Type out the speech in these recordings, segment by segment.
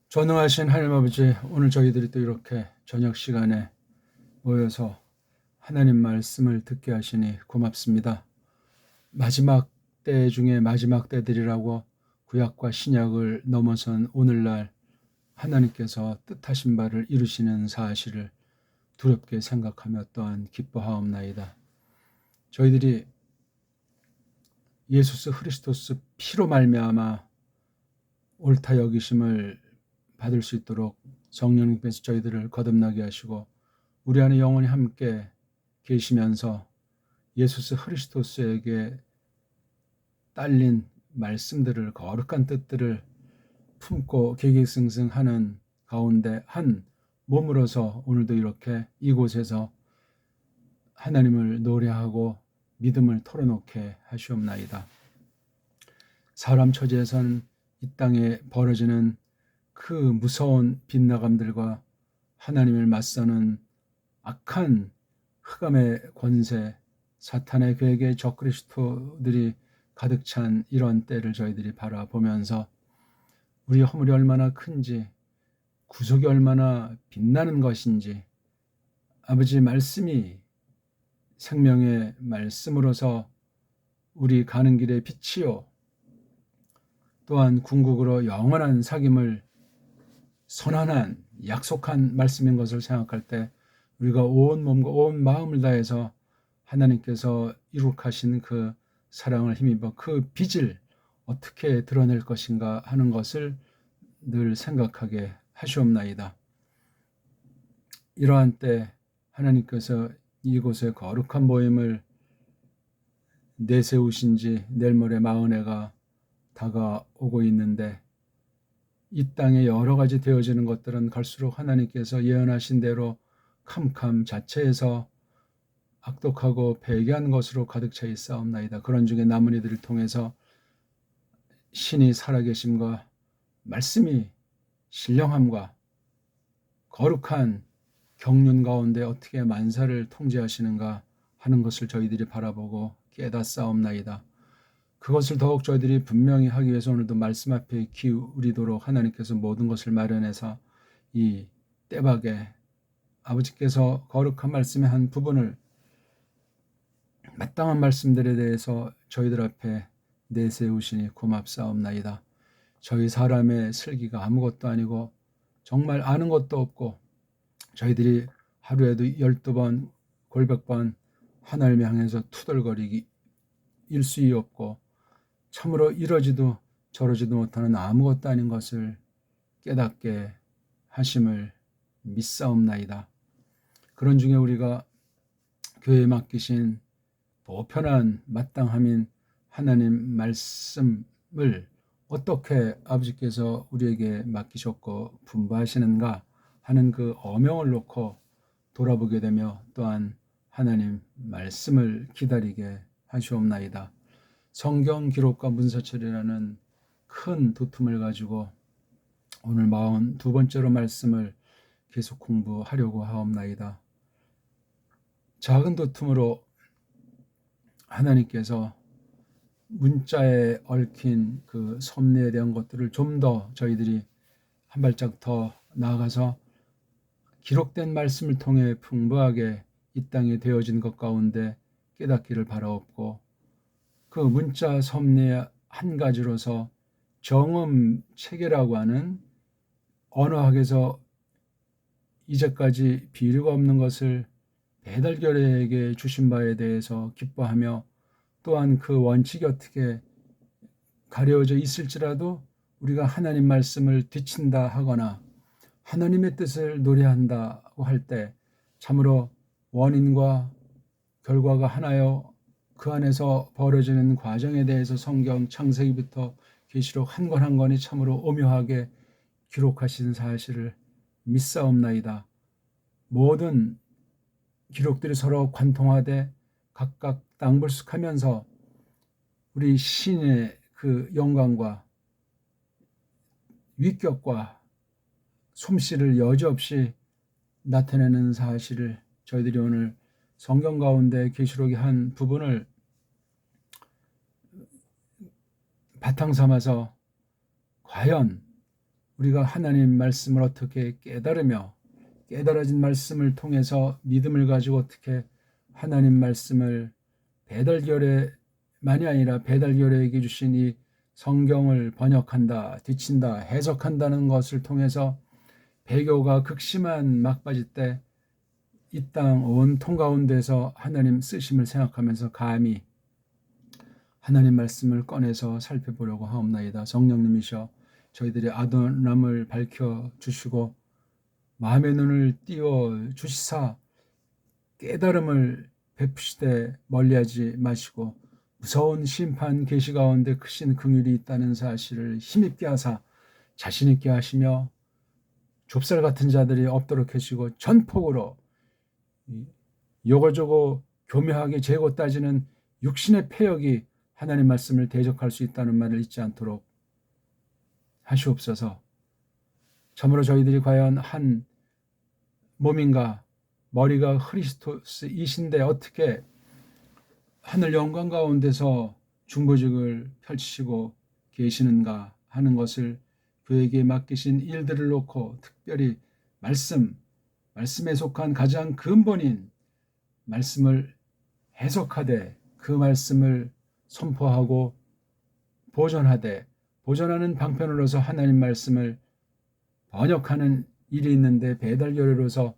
전능하신 하나님 아버지, 오늘 저희들이 또 이렇게 저녁 시간에 모여서 하나님 말씀을 듣게 하시니 고맙습니다. 마지막 때 중에 마지막 때들이라고 구약과 신약을 넘어선 오늘날 하나님께서 뜻하신 바를 이루시는 사실을 두렵게 생각하며 또한 기뻐하옵나이다. 저희들이 예수스 그리스도스 피로 말미암아 옳다 여기심을 받을 수 있도록 성령님께서 저희들을 거듭나게 하시고 우리 안에 영원히 함께 계시면서 예수스 그리스도스에게 딸린 말씀들을, 거룩한 뜻들을 품고 계획승승하는 가운데 한 몸으로서 오늘도 이렇게 이곳에서 하나님을 노래하고 믿음을 털어놓게 하시옵나이다. 사람 처지에서는 이 땅에 벌어지는 그 무서운 빗나감들과 하나님을 맞서는 악한 흑암의 권세, 사탄의 계획의 적그리스도들이 가득 찬 이런 때를 저희들이 바라보면서 우리의 허물이 얼마나 큰지, 구속이 얼마나 빛나는 것인지, 아버지 말씀이 생명의 말씀으로서 우리 가는 길의 빛이요, 또한 궁극으로 영원한 사귐을 선언한 약속한 말씀인 것을 생각할 때 우리가 온 몸과 온 마음을 다해서 하나님께서 이룩하신 그 사랑을 힘입어 그 빛을 어떻게 드러낼 것인가 하는 것을 늘 생각하게 하시옵나이다. 이러한 때 하나님께서 이곳에 거룩한 모임을 내세우신 지 내일 모레 마흔해가 다가오고 있는데 이 땅에 여러 가지 되어지는 것들은 갈수록 하나님께서 예언하신 대로 캄캄 자체에서 악독하고 배교한 것으로 가득 차 있사옵나이다. 그런 중에 남은 이들을 통해서 신이 살아계심과 말씀이 신령함과 거룩한 경륜 가운데 어떻게 만사를 통제하시는가 하는 것을 저희들이 바라보고 깨닫사옵나이다. 그것을 더욱 저희들이 분명히 하기 위해서 오늘도 말씀 앞에 기울이도록 하나님께서 모든 것을 마련해서 이 때박에 아버지께서 거룩한 말씀의 한 부분을 마땅한 말씀들에 대해서 저희들 앞에 내세우시니 고맙사옵나이다. 저희 사람의 슬기가 아무것도 아니고 정말 아는 것도 없고 저희들이 하루에도 12번 골백번 하나님을 향해서 투덜거리기 일수이 없고 참으로 이러지도 저러지도 못하는 아무것도 아닌 것을 깨닫게 하심을 믿사옵나이다. 그런 중에 우리가 교회에 맡기신 보편한 마땅함인 하나님 말씀을 어떻게 아버지께서 우리에게 맡기셨고 분부하시는가 하는 그 어명을 놓고 돌아보게 되며 또한 하나님 말씀을 기다리게 하시옵나이다. 성경 기록과 문서철이라는 큰 도tum을 가지고 오늘 42번째로 말씀을 계속 공부하려고 하옵나이다. 작은 도tum으로 하나님께서 문자에 얽힌 그 섭리에 대한 것들을 좀 더 저희들이 한 발짝 더 나아가서 기록된 말씀을 통해 풍부하게 이 땅에 되어진 것 가운데 깨닫기를 바라옵고 그 문자 섭리의 한 가지로서 정음 체계라고 하는 언어학에서 이제까지 비류가 없는 것을 배달결에게 주신 바에 대해서 기뻐하며 또한 그 원칙이 어떻게 가려져 있을지라도 우리가 하나님 말씀을 뒤친다 하거나 하나님의 뜻을 노래한다고 할 때 참으로 원인과 결과가 하나요. 그 안에서 벌어지는 과정에 대해서 성경 창세기부터 계시록 한 권 한 권이 참으로 오묘하게 기록하신 사실을 믿사옵나이다. 모든 기록들이 서로 관통하되 각각 땅불쑥하면서 우리 신의 그 영광과 위격과 솜씨를 여지없이 나타내는 사실을 저희들이 오늘 성경 가운데 계시록의 한 부분을 바탕 삼아서 과연 우리가 하나님 말씀을 어떻게 깨달으며 깨달아진 말씀을 통해서 믿음을 가지고 어떻게 하나님 말씀을 배달교례만이 아니라 배달교례에게 주신 이 성경을 번역한다, 뒤친다, 해석한다는 것을 통해서 배교가 극심한 막바지 때 이 땅 온통 가운데서 하나님 쓰심을 생각하면서 감히 하나님 말씀을 꺼내서 살펴보려고 하옵나이다. 성령님이셔 저희들의 아도남을 밝혀주시고 마음의 눈을 띄워 주시사 깨달음을 베푸시되 멀리하지 마시고 무서운 심판 계시 가운데 크신 긍휼이 있다는 사실을 힘있게 하사 자신 있게 하시며 좁쌀 같은 자들이 없도록 하시고 전폭으로 요거저거 교묘하게 재고 따지는 육신의 폐역이 하나님 말씀을 대적할 수 있다는 말을 잊지 않도록 하시옵소서. 참으로 저희들이 과연 한 몸인가, 머리가 그리스도이신데 어떻게 하늘 영광 가운데서 중보직을 펼치시고 계시는가 하는 것을 그에게 맡기신 일들을 놓고 특별히 말씀에 속한 가장 근본인 말씀을 해석하되 그 말씀을 선포하고 보존하는 방편으로서 하나님 말씀을 번역하는 일이 있는데 배달교례로서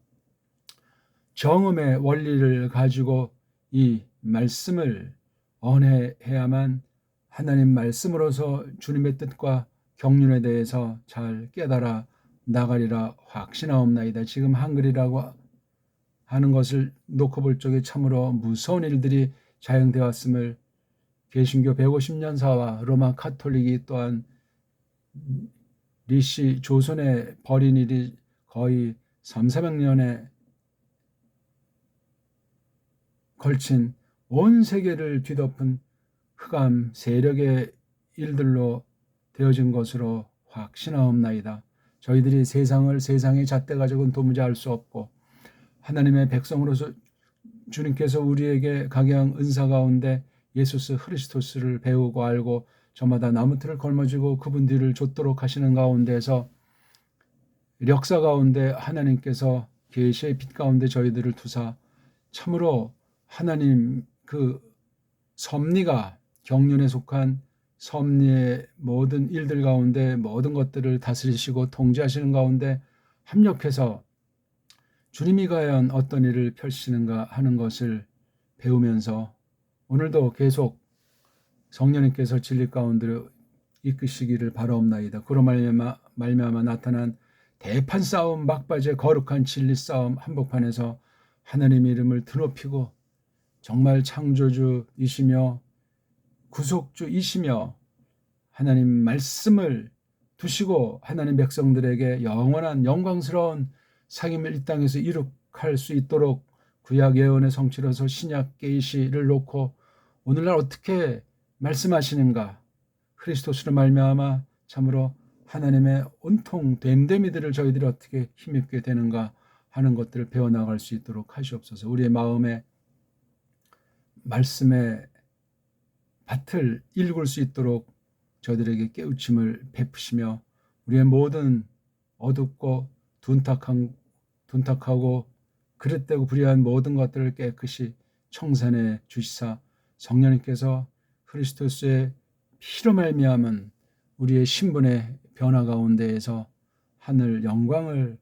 정음의 원리를 가지고 이 말씀을 언해해야만 하나님 말씀으로서 주님의 뜻과 경륜에 대해서 잘 깨달아 나가리라 확신하옵나이다. 지금 한글이라고 하는 것을 놓고 볼 적에 참으로 무서운 일들이 자행되어 왔음을 개신교 150년사와 로마 카톨릭이 또한 리시 조선에 벌인 일이 거의 300~400년에 걸친 온 세계를 뒤덮은 흑암 세력의 일들로 되어진 것으로 확신하옵나이다. 저희들이 세상의 잣대 가지고는 도무지 알 수 없고 하나님의 백성으로서 주님께서 우리에게 각양 은사 가운데 예수스 그리스도스를 배우고 알고 저마다 나무틀을 걸머쥐고 그분 뒤를 좇도록 하시는 가운데서 역사 가운데 하나님께서 계시의 빛 가운데 저희들을 두사 참으로 하나님 그 섭리가 경륜에 속한 섭리의 모든 일들 가운데 모든 것들을 다스리시고 통제하시는 가운데 합력해서 주님이 과연 어떤 일을 펼치는가 하는 것을 배우면서 오늘도 계속 성령님께서 진리 가운데로 이끄시기를 바라옵나이다. 그로 말미암아 나타난 대판 싸움 막바지의 거룩한 진리 싸움 한복판에서 하나님의 이름을 드높이고 정말 창조주이시며 구속주이시며 하나님 말씀을 두시고 하나님 백성들에게 영원한 영광스러운 상임을 이 땅에서 이룩할 수 있도록 구약 예언의 성취로서 신약 계시를 놓고 오늘날 어떻게 말씀하시는가 그리스도스로 말미암아 참으로 하나님의 온통 됨됨이들을 저희들이 어떻게 힘입게 되는가 하는 것들을 배워나갈 수 있도록 하시옵소서. 우리의 마음에 말씀의 밭을 일굴 수 있도록 저희들에게 깨우침을 베푸시며 우리의 모든 어둡고 둔탁하고 그릇되고 불의한 모든 것들을 깨끗이 청산해 주시사 성령님께서 그리스도스의 피로 말미암은 우리의 신분의 변화 가운데에서 하늘 영광을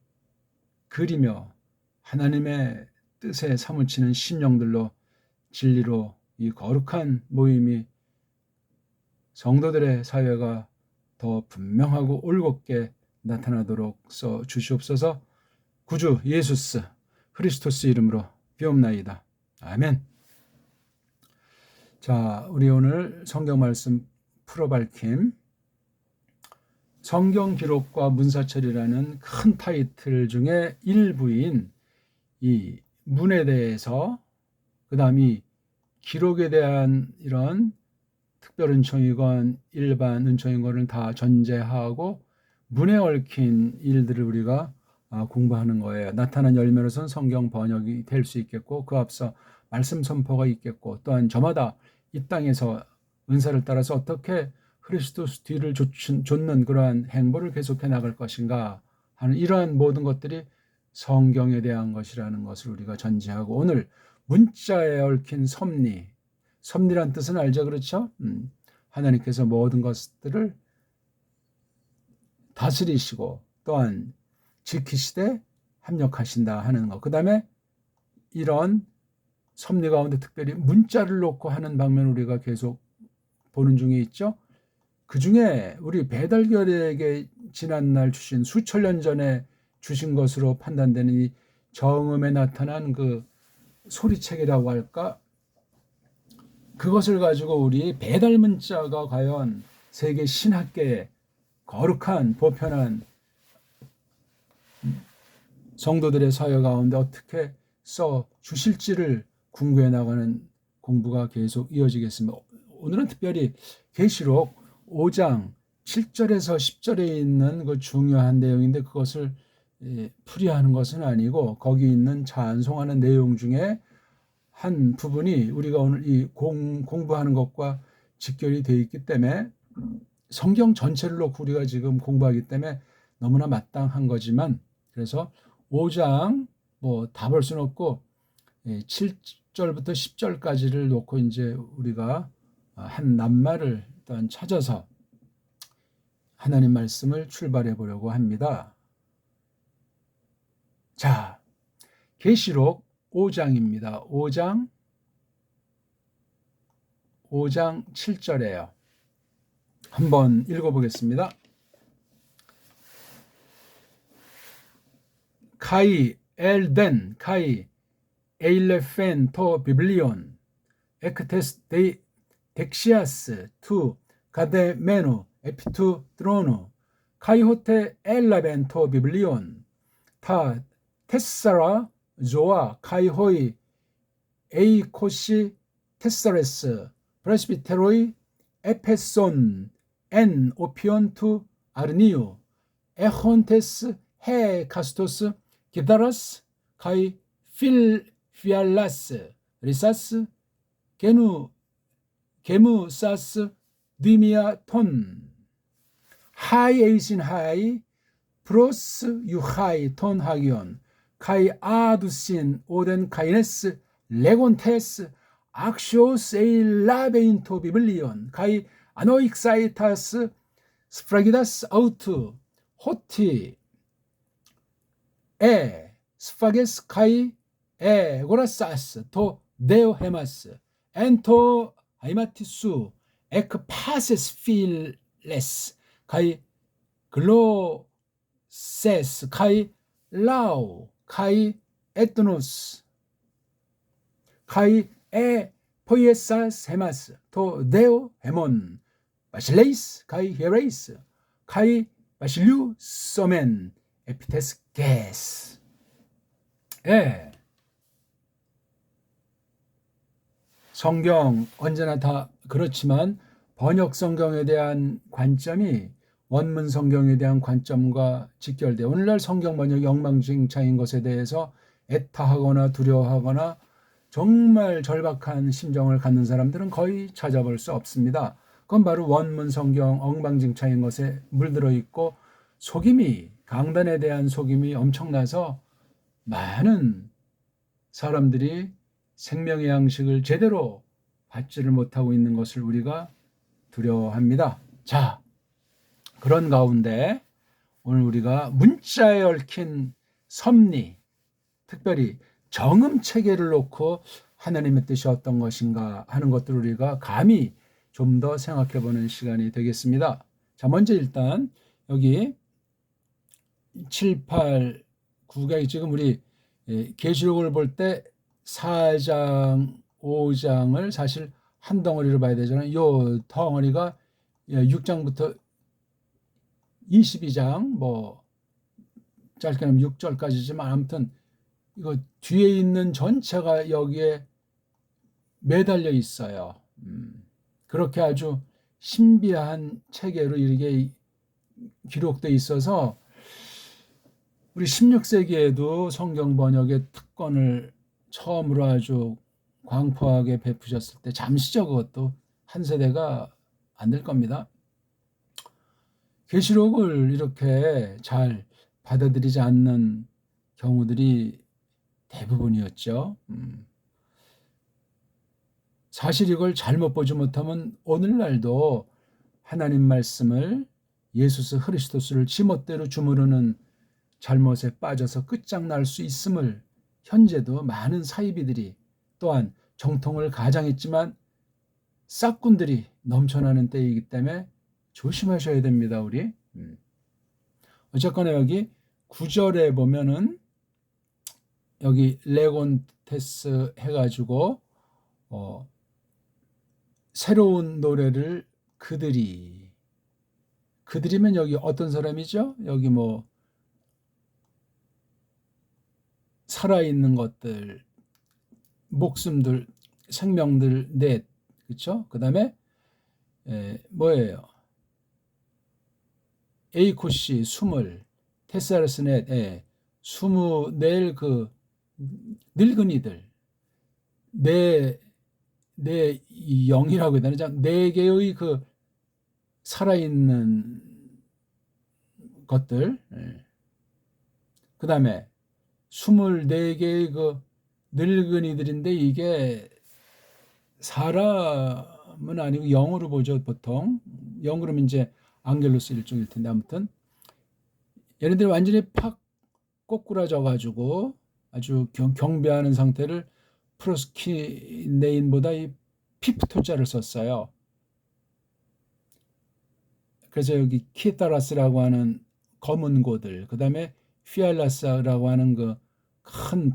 그리며 하나님의 뜻에 사무치는 심령들로 진리로 이 거룩한 모임이 성도들의 사회가 더 분명하고 올곧게 나타나도록 써 주시옵소서. 구주 예수스 그리스도스 이름으로 비옵나이다. 아멘. 자, 우리 오늘 성경 말씀 풀어밝힘 성경 기록과 문사철이라는 큰 타이틀 중에 일부인 이 문에 대해서 그 다음이 기록에 대한 이런 특별 은총이건 일반 은총이건을 다 전제하고 문에 얽힌 일들을 우리가 공부하는 거예요. 나타난 열매로선 성경 번역이 될 수 있겠고 그 앞서 말씀 선포가 있겠고 또한 저마다 이 땅에서 은사를 따라서 어떻게 그리스도 뒤를 좇는 그러한 행보를 계속해 나갈 것인가 하는 이러한 모든 것들이 성경에 대한 것이라는 것을 우리가 전제하고, 오늘 문자에 얽힌 섭리란 뜻은 알죠? 그렇죠? 하나님께서 모든 것들을 다스리시고 또한 지키시되 합력하신다 하는 것. 그 다음에 이런 섭리 가운데 특별히 문자를 놓고 하는 방면을 우리가 계속 보는 중에 있죠. 그 중에 우리 배달결에게 지난날 주신 수천 년 전에 주신 것으로 판단되는 이 정음에 나타난 그 소리책이라고 할까? 그것을 가지고 우리 배달 문자가 과연 세계 신학계에 거룩한 보편한 성도들의 사회 가운데 어떻게 써 주실지를 궁구해 나가는 공부가 계속 이어지겠습니다. 오늘은 특별히 계시록 5장 7절에서 10절에 있는 그 중요한 내용인데, 그것을 풀이하는 것은 아니고 거기 있는 찬송하는 내용 중에 한 부분이 우리가 오늘 이 공부하는 것과 직결이 되어 있기 때문에, 성경 전체를 놓고 우리가 지금 공부하기 때문에 너무나 마땅한 거지만, 그래서 5장 뭐 다 볼 수는 없고 7절부터 10절까지를 놓고 이제 우리가 한 낱말을 일단 찾아서 하나님 말씀을 출발해 보려고 합니다. 자, 계시록 5장입니다. 5장 7절이에요. 한번 읽어보겠습니다. 카이 엘덴 카이 에일레펜 토 비블리온 에크테스 데이 덱시아스 투 가데메누 에피투 드로누 카이호테 엘라벤 토 비블리온 타 테사라 조아 카이호이 에이코시 테사레스 프레스비테로이 에페손 엔 오피온 투 아르니우 에혼테스 해 카스토스 기다라스 카이 필피알라스 리사스 게무사스 디미아 톤 하이 에이신 하이 프로스 유하이 톤 하기온 카이 아두신 오덴 카이네스 레곤테스 악쇼스 에일라베인토 비블리온 카이 아노익사이타스 스프라기다스 아우투 호티 에 스파게스 카이 에 고라사스 토 데오 헤마스 엔토 아이마티수 에크파세스 필레스 카이 글로세스 카이 라우 카이 에트노스 카이 에 포이에사스 헤마스 토 데오 헤몬 바실레이스 카이 헤레이스 카이 바실류 소멘 에피테스 게스. 예. 성경 언제나 다 그렇지만 번역 성경에 대한 관점이 원문 성경에 대한 관점과 직결돼 오늘날 성경 번역이 엉망진창인 것에 대해서 애타하거나 두려워하거나 정말 절박한 심정을 갖는 사람들은 거의 찾아볼 수 없습니다. 그건 바로 원문 성경 엉망진창인 것에 물들어 있고 강단에 대한 속임이 엄청나서 많은 사람들이 생명의 양식을 제대로 받지를 못하고 있는 것을 우리가 두려워합니다. 자, 그런 가운데 오늘 우리가 문자에 얽힌 섭리, 특별히 정음 체계를 놓고 하나님의 뜻이 어떤 것인가 하는 것들을 우리가 감히 좀 더 생각해 보는 시간이 되겠습니다. 자, 먼저 일단 여기 7, 8, 9가 지금 우리 계시록을 볼 때 4장, 5장을 사실 한 덩어리로 봐야 되잖아요. 이 덩어리가 6장부터 22장 뭐 짧게 하면 6절까지지만 아무튼 이거 뒤에 있는 전체가 여기에 매달려 있어요. 그렇게 아주 신비한 체계로 이렇게 기록되어 있어서 우리 16세기에도 성경 번역의 특권을 처음으로 아주 광포하게 베푸셨을 때 잠시적 그것도 한 세대가 안 될 겁니다. 계시록을 이렇게 잘 받아들이지 않는 경우들이 대부분이었죠. 사실 이걸 잘못 보지 못하면 오늘날도 하나님 말씀을 예수 그리스도를 지멋대로 주무르는 잘못에 빠져서 끝장날 수 있음을 현재도 많은 사이비들이 또한 정통을 가장했지만 싹군들이 넘쳐나는 때이기 때문에 조심하셔야 됩니다. 우리. 어쨌거나 여기 9절에 보면은 여기 레곤테스 해가지고 새로운 노래를 그들이면 여기 어떤 사람이죠? 여기 뭐 살아있는 것들, 목숨들, 생명들 넷, 그렇죠? 그 다음에 뭐예요? 에이코시 20, 테사르스 넷, 24 그 늙은이들, 내 영이라고 해야 되나? 네 개의 그 살아있는 것들, 그 다음에 24개의 그 늙은이들인데 이게 사람은 아니고 영으로 보죠, 보통. 영 그러면 이제 앙겔로스 일종일 텐데, 아무튼 얘네들이 완전히 팍 꼬꾸라져 가지고 아주 경배하는 상태를 프로스키네인보다 이 피프토자를 썼어요. 그래서 여기 키타라스라고 하는 검은 고들, 그 다음에 피알라스라고 하는 그 큰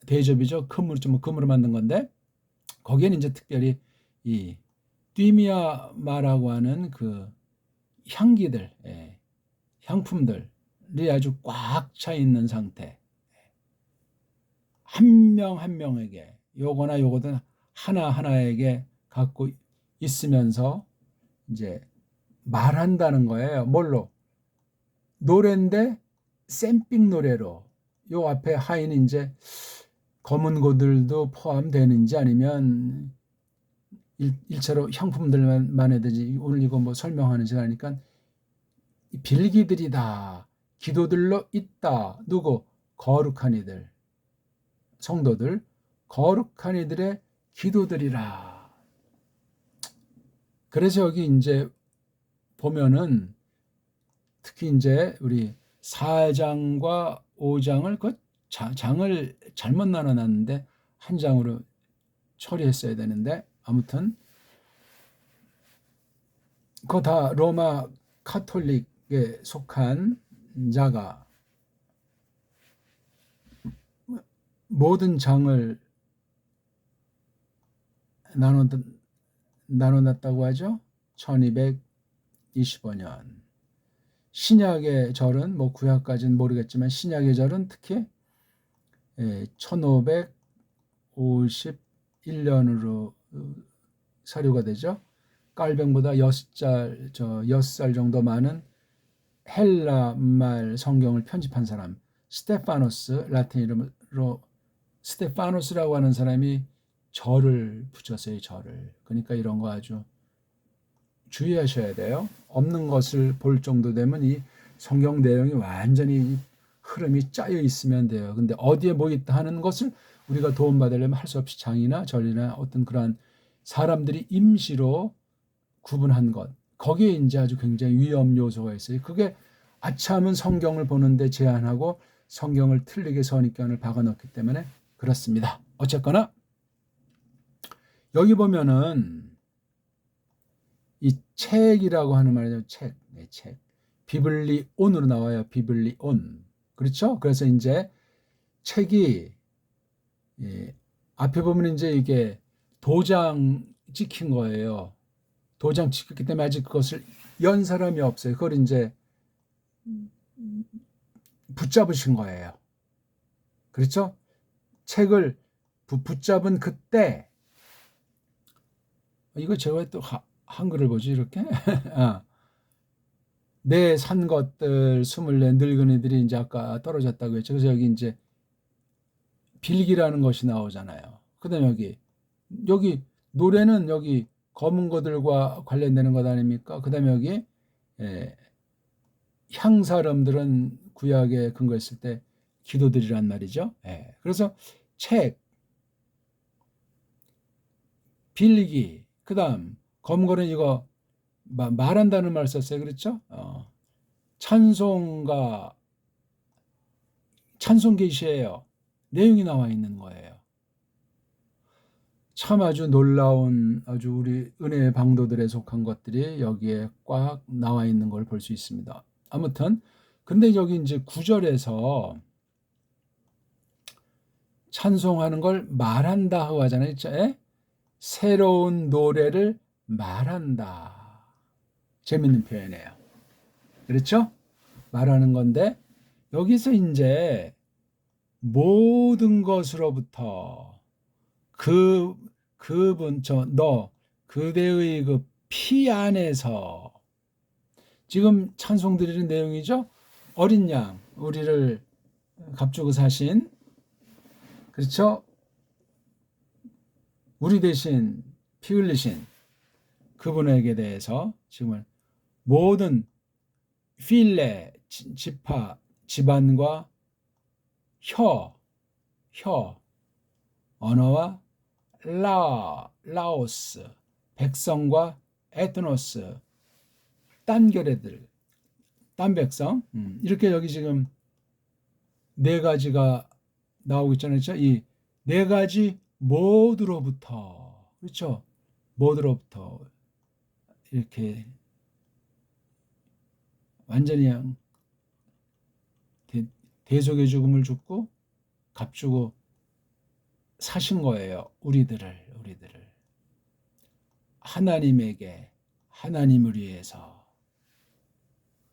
대접이죠. 금으로 만든 건데, 거기에는 이제 특별히 이 띠미아마라고 하는 그 향기들, 향품들이 아주 꽉 차 있는 상태. 한 명 한 명에게 요거나 요거든 하나하나에게 갖고 있으면서 이제 말한다는 거예요. 뭘로? 노래인데 샘핑 노래로. 요 앞에 하이는 이제 검은 고들도 포함되는지 아니면 일차로 향품들만 해야 되지. 오늘 이거 뭐 설명하는 시간이니까 빌기들이다. 기도들로 있다. 누구? 거룩한 이들. 성도들. 거룩한 이들의 기도들이라. 그래서 여기 이제 보면은 특히 이제 우리 4장과 5장을 그 장을 잘못 나눠놨는데 한 장으로 처리했어야 되는데 아무튼 그거 다 로마 카톨릭에 속한 자가 모든 장을 나눠놨다고 하죠. 1225년. 신약의 절은 뭐 구약까지는 모르겠지만 신약의 절은 특히 1551년으로 사료가 되죠. 깔병보다 6살 정도 많은 헬라 말 성경을 편집한 사람 스테파노스, 라틴 이름으로 스테파노스라고 하는 사람이 절을 붙였어요. 절을. 그러니까 이런 거 아주 주의하셔야 돼요. 없는 것을 볼 정도 되면 이 성경 내용이 완전히 흐름이 짜여 있으면 돼요. 근데 어디에 뭐 있다 하는 것을 우리가 도움받으려면 할 수 없이 장이나 절이나 어떤 그러한 사람들이 임시로 구분한 것, 거기에 이제 아주 굉장히 위험 요소가 있어요. 그게 아차하면 성경을 보는데 제한하고 성경을 틀리게 선입견을 박아넣기 때문에 그렇습니다. 어쨌거나 여기 보면은 이 책이라고 하는 말이죠. 책. 비블리온으로 나와요. 비블리온. 그렇죠? 그래서 이제 책이 앞에 보면 이제 이게 도장 찍힌 거예요. 도장 찍혔기 때문에 아직 그것을 연 사람이 없어요. 그걸 이제 붙잡으신 거예요. 그렇죠? 책을 붙잡은 그때 이거 제가 또 한글을 보지 이렇게 내 산 것들 24 늙은이들이 이제 아까 떨어졌다고 했죠. 그래서 여기 이제 빌기라는 것이 나오잖아요. 그다음에 여기 노래는 여기 검은 것들과 관련되는 것 아닙니까? 그다음에 여기 향 사람들은 구약에 근거했을 때 기도드리란 말이죠. 예. 그래서 책, 빌리기, 그다음 검거는 이거 말한다는 말 썼어요. 그렇죠? 찬송가, 찬송 계시예요. 내용이 나와 있는 거예요. 참 아주 놀라운 아주 우리 은혜의 방도들에 속한 것들이 여기에 꽉 나와 있는 걸 볼 수 있습니다. 아무튼 근데 여기 이제 9절에서 찬송하는 걸 말한다 하고 하잖아요. 새로운 노래를 말한다. 재밌는 표현이에요. 그렇죠? 말하는 건데 여기서 이제 모든 것으로부터 그대의 그 피 안에서 지금 찬송 드리는 내용이죠. 어린 양, 우리를 값주고 사신, 그렇죠? 우리 대신 피 흘리신 그분에게 대해서 지금 모든 필레, 지파, 집안과 혀, 언어와 라오스, 백성과 에트노스, 딴 결애들, 딴 백성, 이렇게 여기 지금 네 가지가 나오고 있잖아요. 이 네 가지 모두로부터, 그렇죠? 모두로부터 이렇게 완전히 그냥 대속의 죽음을 죽고 값주고 사신 거예요. 우리들을 하나님에게, 하나님을 위해서.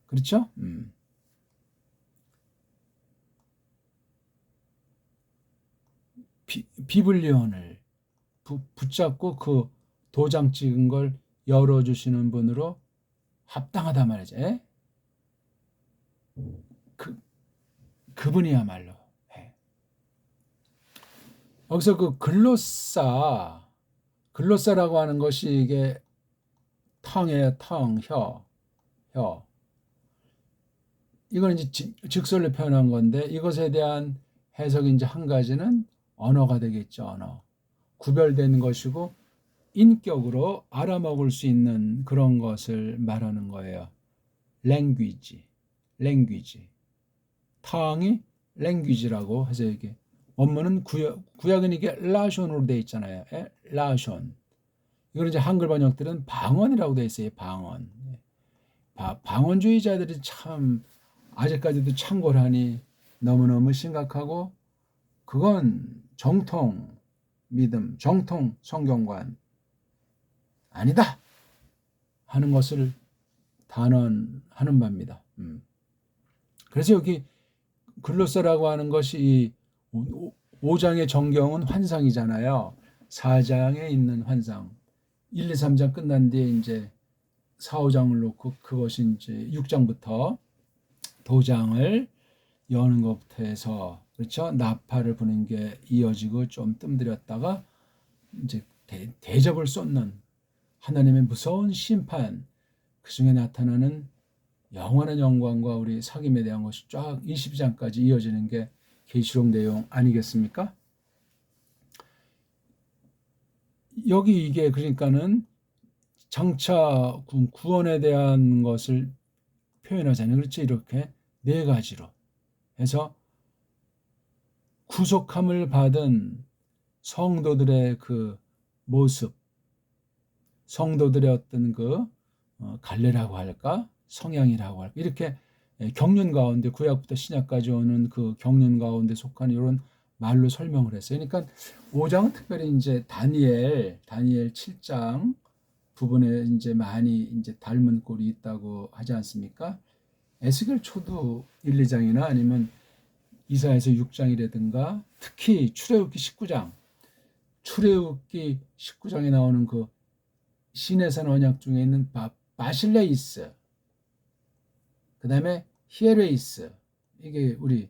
그렇죠? 비블리온을 붙잡고 그 도장 찍은 걸 열어주시는 분으로 합당하다 말이죠. 그분이야말로. 여기서 그 글로사라고 하는 것이 이게 텅이에요. 혀. 이건 이제 직설로 표현한 건데 이것에 대한 해석이 이제 한 가지는 언어가 되겠죠. 언어. 구별된 것이고 인격으로 알아먹을 수 있는 그런 것을 말하는 거예요. language. 텅이 language라고 해서 이게 원문은 구약은 이게 라션으로 되어 있잖아요. 라션. 이걸 이제 한글 번역들은 방언이라고 되어 있어요. 방언. 방언주의자들이 참 아직까지도 창궐하니 너무너무 심각하고 그건 정통 믿음, 정통 성경관 아니다 하는 것을 단언하는 바입니다. 그래서 여기 글로서라고 하는 것이 이 5장의 정경은 환상이잖아요. 4장에 있는 환상. 1, 2, 3장 끝난 뒤에 이제 4, 5장을 놓고 그것이 이제 6장부터 도장을 여는 것부터 해서 그렇죠? 나팔을 부는 게 이어지고 좀 뜸들였다가 이제 대접을 쏟는 하나님의 무서운 심판 그 중에 나타나는 영원한 영광과 우리 사귐에 대한 것이 쫙 22장까지 이어지는 게 계시록 내용 아니겠습니까? 여기 이게 그러니까는 장차 구원에 대한 것을 표현하잖아요. 그렇죠? 이렇게 네 가지로 해서 구속함을 받은 성도들의 그 모습, 성도들의 어떤 그 갈래라고 할까? 성향이라고 할까? 이렇게 경륜 가운데 구약부터 신약까지 오는 그 경륜 가운데 속한 이런 말로 설명을 했어요. 그러니까 5장은 특별히 이제 다니엘 7장 부분에 이제 많이 이제 닮은 꼴이 있다고 하지 않습니까? 에스겔 초도 1, 2장이나 아니면 이사야서 6장이라든가 특히 출애굽기 19장에 나오는 그 시내산 언약 중에 있는 바실레이스, 그 다음에 히에레이스, 이게 우리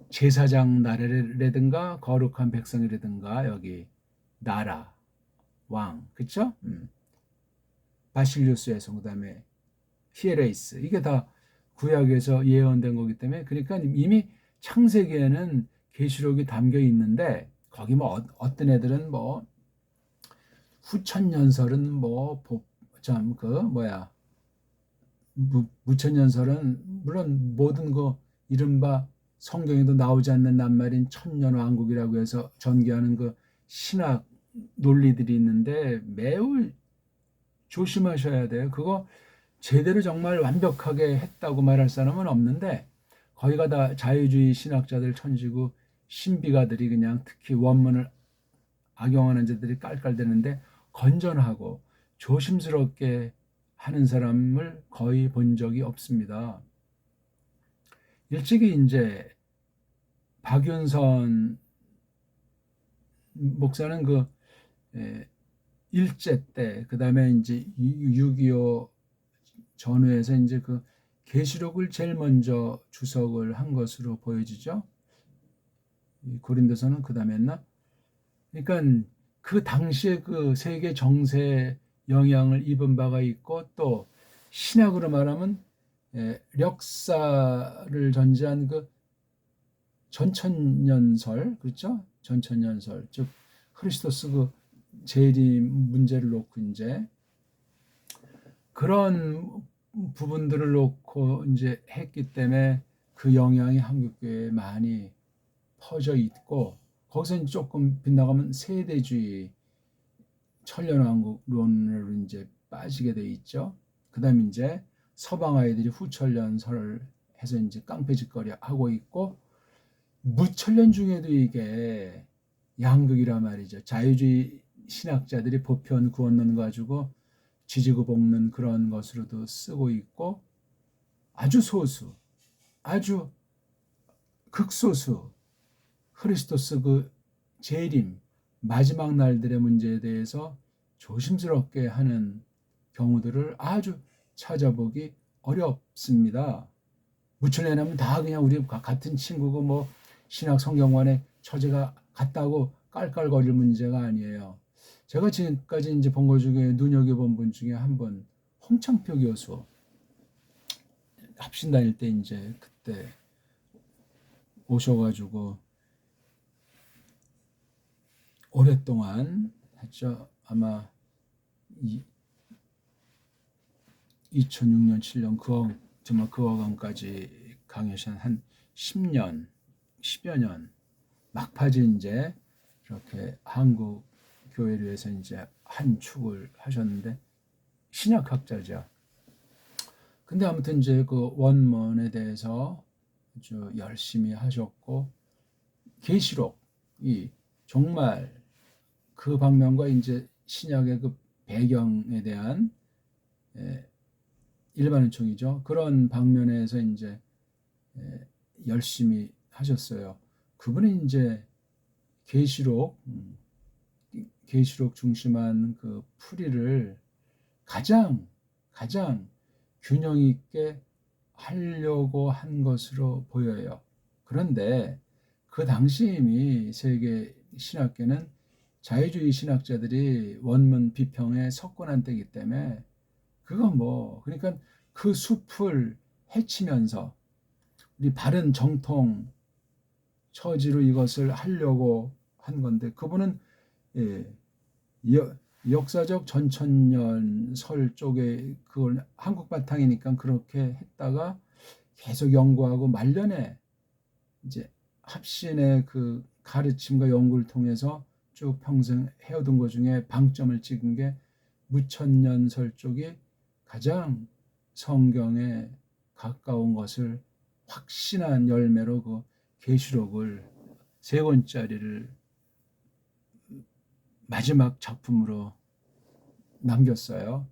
제사장 나라라든가 거룩한 백성이라든가 여기 나라 왕, 그쵸? 바실리우스에서 그 다음에 히에레이스, 이게 다 구약에서 예언된 거기 때문에, 그러니까 이미 창세기에는 계시록이 담겨 있는데, 거기 뭐 어떤 애들은 뭐 후천년설은 뭐참그 뭐야 무천년설은 물론 모든 거 이른바 성경에도 나오지 않는 낱말인 천년왕국이라고 해서 전개하는 그 신학 논리들이 있는데 매우 조심하셔야 돼요. 그거 제대로 정말 완벽하게 했다고 말할 사람은 없는데, 거기가 다 자유주의 신학자들 천지고 신비가들이 그냥 특히 원문을 악용하는 자들이 깔깔대는데, 건전하고 조심스럽게 하는 사람을 거의 본 적이 없습니다. 일찍이 이제 박윤선 목사는 그 일제 때, 그 다음에 이제 6.25 전후에서 이제 그 계시록을 제일 먼저 주석을 한 것으로 보여지죠. 고린도서는 그 다음에 했나? 그러니까 그 당시에 그 세계 정세에 영향을 입은 바가 있고, 또 신학으로 말하면 역사를 전제한 그 전천년설, 그렇죠? 전천년설, 즉 크리스토스 그 재림 문제를 놓고 이제 그런 부분들을 놓고 이제 했기 때문에 그 영향이 한국교회에 많이 퍼져 있고, 거기서 조금 빗나가면 세대주의 천년왕국론으로 이제 빠지게 돼 있죠. 그다음에 이제 서방 아이들이 후천년설을 해서 이제 깡패짓거리 하고 있고, 무천년 중에도 이게 양극이라 말이죠. 자유주의 신학자들이 보편 구원론 가지고 지지고 볶는 그런 것으로도 쓰고 있고, 아주 소수, 아주 극소수 크리스토스 그 재림 마지막 날들의 문제에 대해서 조심스럽게 하는 경우들을 아주 찾아보기 어렵습니다. 무천년하면 다 그냥 우리 같은 친구고 뭐 신학 성경관의 처제가 같다고 깔깔거릴 문제가 아니에요. 제가 지금까지 이제 본 것 중에 눈여겨본 분 중에 한 분, 홍창표 교수, 합신 다닐 때 이제 그때 오셔가지고 오랫동안 했죠. 아마 2006년, 7년 정말 그 어간까지 강의하신 한 10년, 10여 년 막바지 이제 이렇게 한국 교회를 위해서 이제 한 축을 하셨는데, 신약학자죠. 근데 아무튼 이제 그 원문에 대해서 아주 열심히 하셨고, 계시록이 정말 그 방면과 이제 신약의 그 배경에 대한 일반은총이죠. 그런 방면에서 이제 열심히 하셨어요. 그분이 이제 계시록 중심한 그 풀이를 가장 균형 있게 하려고 한 것으로 보여요. 그런데 그 당시 이미 세계 신학계는 자유주의 신학자들이 원문 비평에 석권한 때이기 때문에, 그건 뭐 그러니까 그 숲을 헤치면서 우리 바른 정통 처지로 이것을 하려고 한 건데, 그분은 역사적 전천년설 쪽에 그걸 한국 바탕이니까 그렇게 했다가 계속 연구하고 말년에 이제 합신의 그 가르침과 연구를 통해서 쭉 평생 해오던 것 중에 방점을 찍은 게 무천년설 쪽이 가장 성경에 가까운 것을 확신한 열매로 그 계시록을 3권짜리를 마지막 작품으로 남겼어요.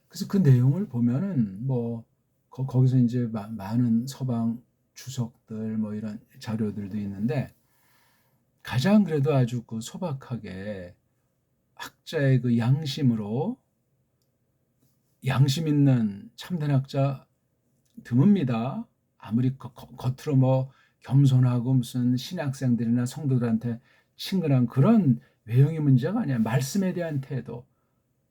그래서 그 내용을 보면은 뭐 거기서 이제 많은 서방 주석들 뭐 이런 자료들도 있는데, 가장 그래도 아주 그 소박하게 학자의 그 양심으로, 양심 있는 참된 학자 드뭅니다. 아무리 겉으로 뭐 겸손하고 무슨 신학생들이나 성도들한테 친근한 그런 외형의 문제가 아니야. 말씀에 대한 태도,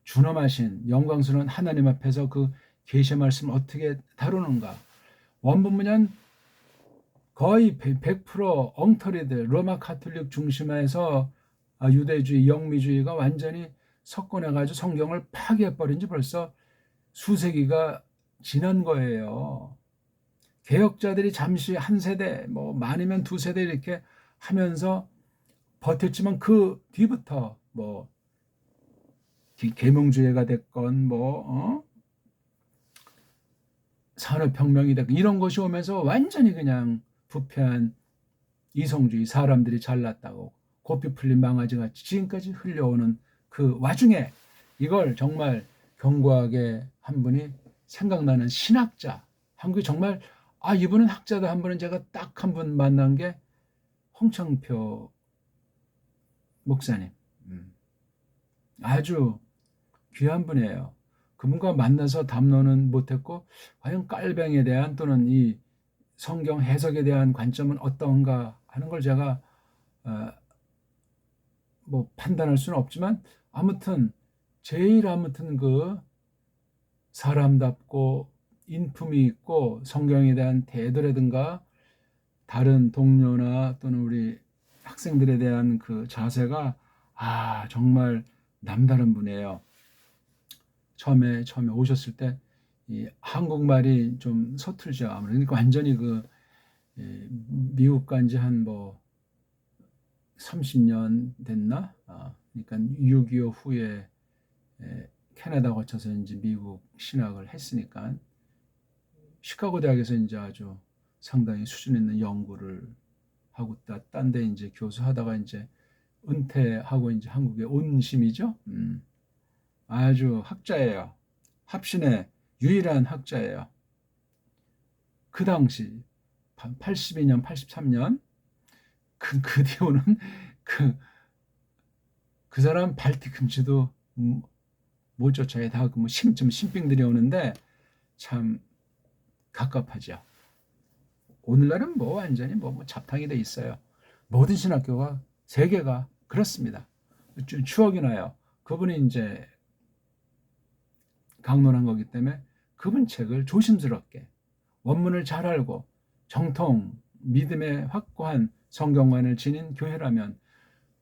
준엄하신 영광스러운 하나님 앞에서 그 계시의 말씀을 어떻게 다루는가. 원문문은 거의 100% 엉터리들, 로마 카톨릭 중심에서 유대주의, 영미주의가 완전히 석권해가지고 성경을 파괴해버린 지 벌써 수세기가 지난 거예요. 개혁자들이 잠시 한 세대, 뭐 많으면 두 세대 이렇게 하면서 버텼지만 그 뒤부터 뭐 계몽주의가 됐건 산업혁명이 됐건 이런 것이 오면서 완전히 그냥 부패한 이성주의, 사람들이 잘났다고 고삐 풀린 망아지같이 지금까지 흘려오는 그 와중에 이걸 정말 견고하게 한 분이 생각나는 신학자, 한국에 정말 이분은 학자다 한 분은 제가 딱 한 분 만난 게 홍창표 목사님. 아주 귀한 분이에요. 그분과 만나서 담론은 못했고 과연 깔뱅에 대한 또는 이 성경 해석에 대한 관점은 어떤가 하는 걸 제가 뭐 판단할 수는 없지만 아무튼 그 사람답고 인품이 있고 성경에 대한 태도라든가 다른 동료나 또는 우리 학생들에 대한 그 자세가 정말 남다른 분이에요. 처음에 오셨을 때 이 한국말이 좀 서툴죠. 아무래도 그러니까 완전히 미국 간지 한 30년 됐나? 그러니까 6.25 후에 캐나다 거쳐서 이제 미국 신학을 했으니까 시카고 대학에서 이제 아주 상당히 수준 있는 연구를 하고 딴 데 이제 교수하다가 이제 은퇴하고 이제 한국에 온 셈이죠. 아주 학자예요. 합신의 유일한 학자예요. 그 당시 82년, 83년 그 뒤로는 그 사람 발뒤꿈치도 못 쫓아요. 다 좀 신빙들이 오는데 참 갑갑하죠. 오늘날은 완전히 잡탕이 돼 있어요. 모든 신학교가 세계가 그렇습니다. 추억이 나요. 그분이 이제 강론한 거기 때문에 그분 책을 조심스럽게 원문을 잘 알고 정통 믿음에 확고한 성경관을 지닌 교회라면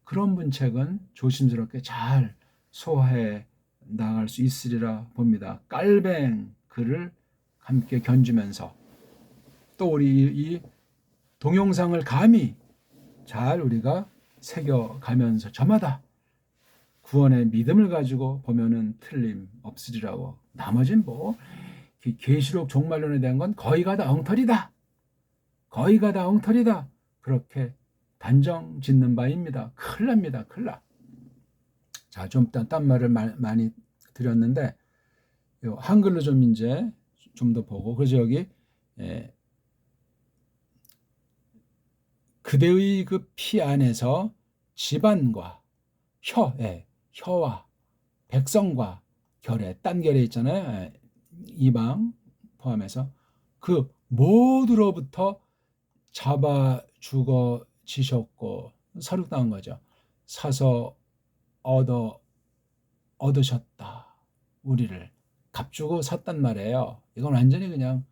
그런 분 책은 조심스럽게 잘 소화해 나갈 수 있으리라 봅니다. 깔뱅 글을 함께 견주면서 또 우리 이 동영상을 감히 잘 우리가 새겨가면서 저마다 구원의 믿음을 가지고 보면은 틀림없으리라고. 나머진 계시록 종말론에 대한 건 거의가 다 엉터리다. 거의가 다 엉터리다. 그렇게 단정 짓는 바입니다. 큰일 납니다. 큰일 나. 자, 좀 딴 말을 많이 드렸는데 한글로 좀 이제 좀 더 보고 그래서 여기 그대의 그 피 안에서 집안과 혀와 백성과 결에 딴 결에 있잖아요. 이방 포함해서 그 모두로부터 잡아 죽어지셨고 살육당한 거죠. 사서 얻으셨다. 우리를 값주고 샀단 말이에요. 이건 완전히 그냥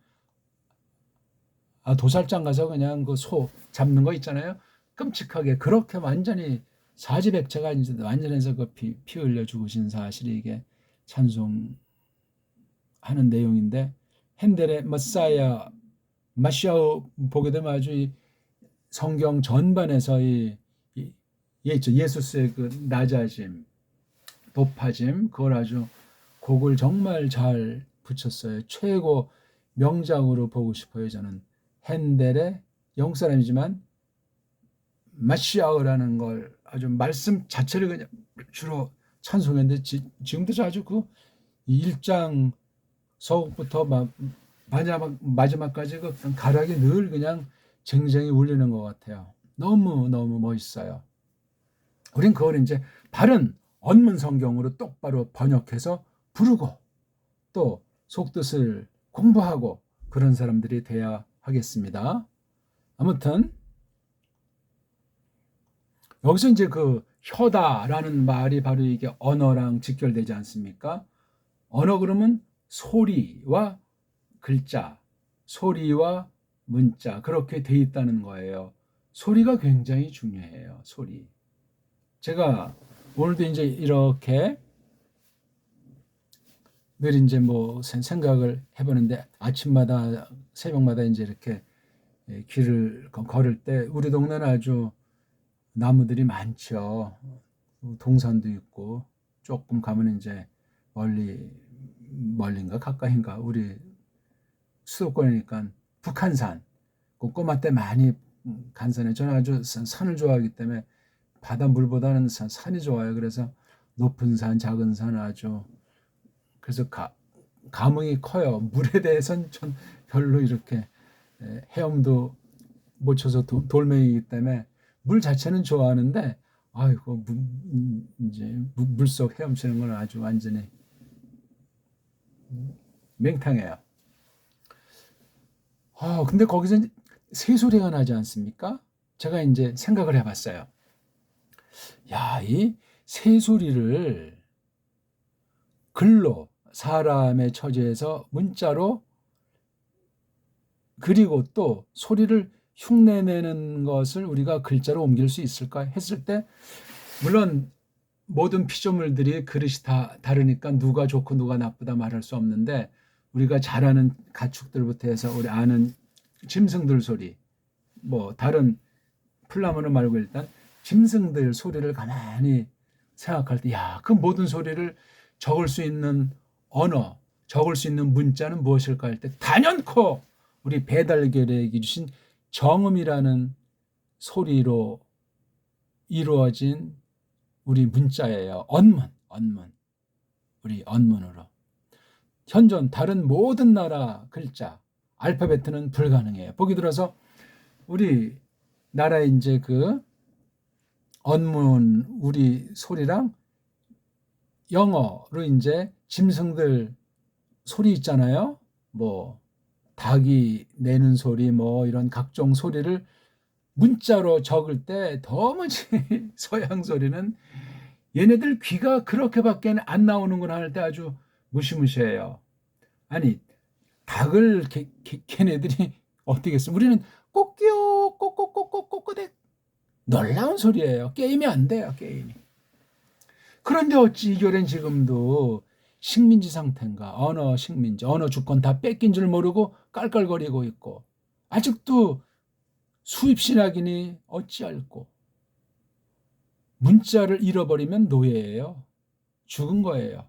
도살장 가서 그냥 그 소 잡는 거 있잖아요. 끔찍하게 그렇게 완전히 사지백체가 이제 완전해서 그 피 흘려 죽으신 사실이 이게 찬송하는 내용인데 핸델의 머사야 마시아우 보게 되면 아주 이 성경 전반에서 예수스의 그 낮아짐, 높아짐 그걸 아주 곡을 정말 잘 붙였어요. 최고 명작으로 보고 싶어요. 저는 핸델의 영국 사람이지만 마시아우라는 걸 아주 말씀 자체를 그냥 주로 찬송했는데 지금도 아주 그 1장 서곡부터 마지막까지 그 가락이 늘 그냥 쟁쟁이 울리는 것 같아요. 너무 멋있어요. 우린 그걸 이제 바른 언문 성경으로 똑바로 번역해서 부르고 또 속뜻을 공부하고 그런 사람들이 돼야 하겠습니다. 아무튼 여기서 이제 그 혀다라는 말이 바로 이게 언어랑 직결되지 않습니까? 언어 그러면 소리와 글자, 소리와 문자 그렇게 돼 있다는 거예요. 소리가 굉장히 중요해요. 소리. 제가 오늘도 이제 이렇게 늘 이제 뭐 생각을 해보는데 아침마다 새벽마다 이제 이렇게 길을 걸을 때 우리 동네는 아주 나무들이 많죠. 동산도 있고 조금 가면 이제 멀린가 가까이인가 우리 수도권이니까 북한산 그 꼬마 때 많이 간 산에 저는 아주 산을 좋아하기 때문에 바다 물보다는 산이 좋아요. 그래서 높은 산 작은 산 아주 그래서 감흥이 커요. 물에 대해서는 전 별로 이렇게 헤엄도 못 쳐서 돌멩이기 때문에 물 자체는 좋아하는데 아이고 이제 물속 헤엄치는 건 아주 완전히 맹탕해요. 근데 거기서 새소리가 나지 않습니까? 제가 이제 생각을 해봤어요. 야, 이 새소리를 글로 사람의 처지에서 문자로 그리고 또 소리를 흉내내는 것을 우리가 글자로 옮길 수 있을까 했을 때 물론 모든 피조물들이 그릇이 다 다르니까 누가 좋고 누가 나쁘다 말할 수 없는데 우리가 잘 아는 가축들부터 해서 우리 아는 짐승들 소리 뭐 다른 플라머는 말고 일단 짐승들 소리를 가만히 생각할 때 야, 그 모든 소리를 적을 수 있는 언어, 적을 수 있는 문자는 무엇일까 할 때 단연코 우리 배달결핵이 주신 정음이라는 소리로 이루어진 우리 문자예요. 언문. 우리 언문으로. 현존 다른 모든 나라 글자, 알파벳은 불가능해요. 보기 들어서 우리 나라의 이제 그 언문, 우리 소리랑 영어로 이제 짐승들 소리 있잖아요. 뭐 닭이 내는 소리, 뭐 이런 각종 소리를 문자로 적을 때 도무지 서양 소리는 얘네들 귀가 그렇게밖에 안 나오는구나 할 때 아주 무시무시해요. 아니 닭을 걔네들이 어떻게 했어? 우리는 꼬끼요 꼬꼬꼬꼬꼬꼬대 놀라운 소리예요. 게임이 안 돼요. 게임이. 그런데 어찌 이결엔 지금도 식민지 상태인가 언어 식민지 언어 주권 다 뺏긴 줄 모르고 깔깔거리고 있고 아직도 수입 신학이니 어찌할꼬 문자를 잃어버리면 노예예요. 죽은 거예요.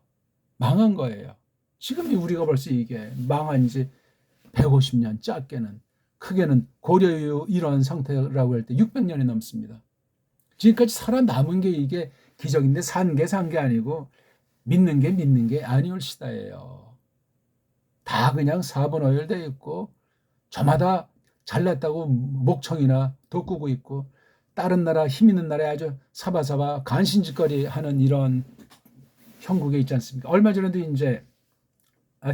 망한 거예요. 지금 우리가 벌써 이게 망한 지 150년 작게는 크게는 고려 이후 이러한 상태라고 할 때 600년이 넘습니다. 지금까지 살아남은 게 이게 기적인데 산 게 아니고 믿는 게 아니올시다예요. 다 그냥 사분오열돼 있고 저마다 잘났다고 목청이나 돋구고 있고 다른 나라 힘 있는 나라에 아주 사바사바 간신짓거리 하는 이런 형국에 있지 않습니까? 얼마 전에도 이제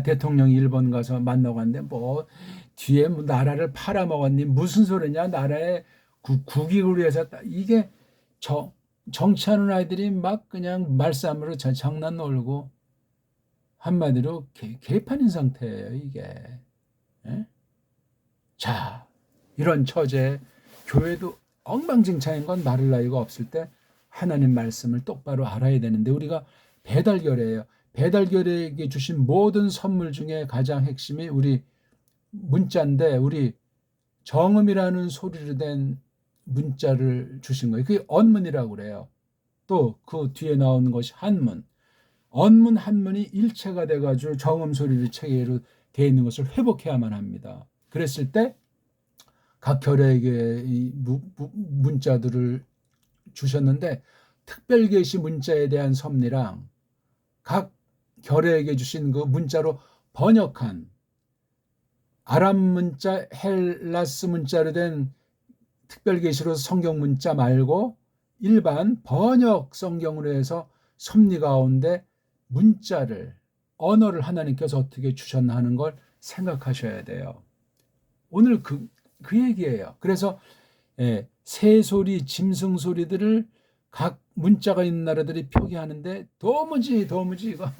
대통령이 일본 가서 만나고 왔는데 뭐 뒤에 뭐 나라를 팔아먹었니 무슨 소리냐 나라의 국익을 위해서 이게 정치하는 아이들이 막 그냥 말싸움으로 장난 놀고 한마디로 개판인 상태예요 이게. 예? 자 이런 처제 교회도 엉망진창인 건 말할 나위가 없을 때 하나님 말씀을 똑바로 알아야 되는데 우리가 배달결례예요. 배달결례에게 주신 모든 선물 중에 가장 핵심이 우리 문자인데 우리 정음이라는 소리로 된 문자를 주신 거예요. 그게 언문이라고 그래요. 또 그 뒤에 나오는 것이 한문. 언문 한문이 일체가 돼가지고 정음 소리를 체계로 되어 있는 것을 회복해야만 합니다. 그랬을 때 각 결례에게 이 문자들을 주셨는데 특별계시 문자에 대한 섭리랑 각 결례에게 주신 그 문자로 번역한 아랍 문자, 헬라스 문자로 된 특별계시로 성경 문자 말고 일반 번역 성경으로 해서 섭리 가운데 문자를 언어를 하나님께서 어떻게 주셨나 하는 걸 생각하셔야 돼요. 오늘 그 얘기예요. 그래서 새소리, 짐승소리들을 각 문자가 있는 나라들이 표기하는데 도무지 이건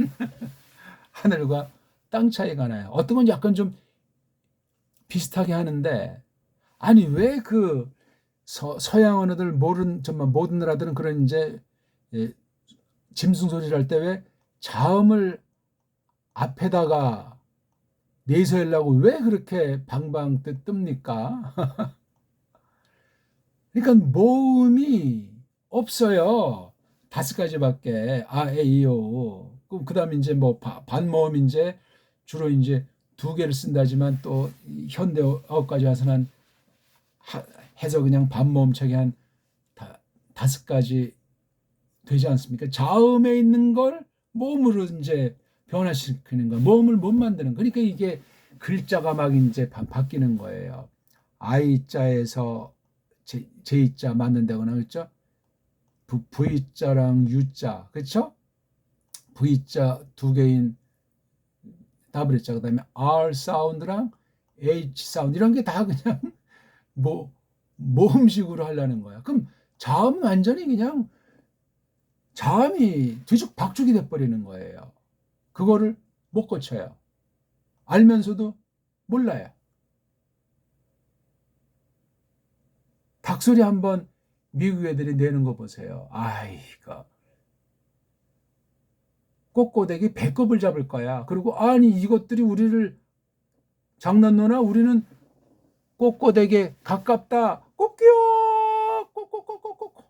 하늘과 땅 차이가 나요. 어떤 건 약간 좀 비슷하게 하는데, 아니 왜 그 서양 언어들 정말 모든 나라들은 그런 이제 예, 짐승 소리를 할 때 왜 자음을 앞에다가 내세우려고 왜 그렇게 방방 뜹니까? 그러니까 모음이 없어요. 5가지밖에. 아, 에, 이, 오. 그다음에 이제 뭐 반모음 이제 주로 이제 2개를 쓴다지만 또 현대어까지 와서는 해서 그냥 반모음책이 한 5가지 되지 않습니까? 자음에 있는 걸 모음으로 이제 변화시키는 거, 모음을 못 만드는. 그러니까 이게 글자가 막 이제 바뀌는 거예요. I자에서 J자 맞는다거나 그렇죠? V자랑 U자 그렇죠? V자 2개인 W자 그다음에 R 사운드랑 H 사운드 이런 게 다 그냥 뭐 모음식으로 하려는 거야. 그럼 자음 완전히 그냥 자음이 뒤죽박죽이 돼버리는 거예요. 그거를 못 고쳐요. 알면서도 몰라요. 닭소리 한번 미국 애들이 내는 거 보세요. 아이가 꼬꼬대기 배꼽을 잡을 거야. 그리고 아니 이것들이 우리를 장난노나 우리는 꼬꼬대기에 가깝다. 꼬끼요 꼬꼬꼬꼬꼬.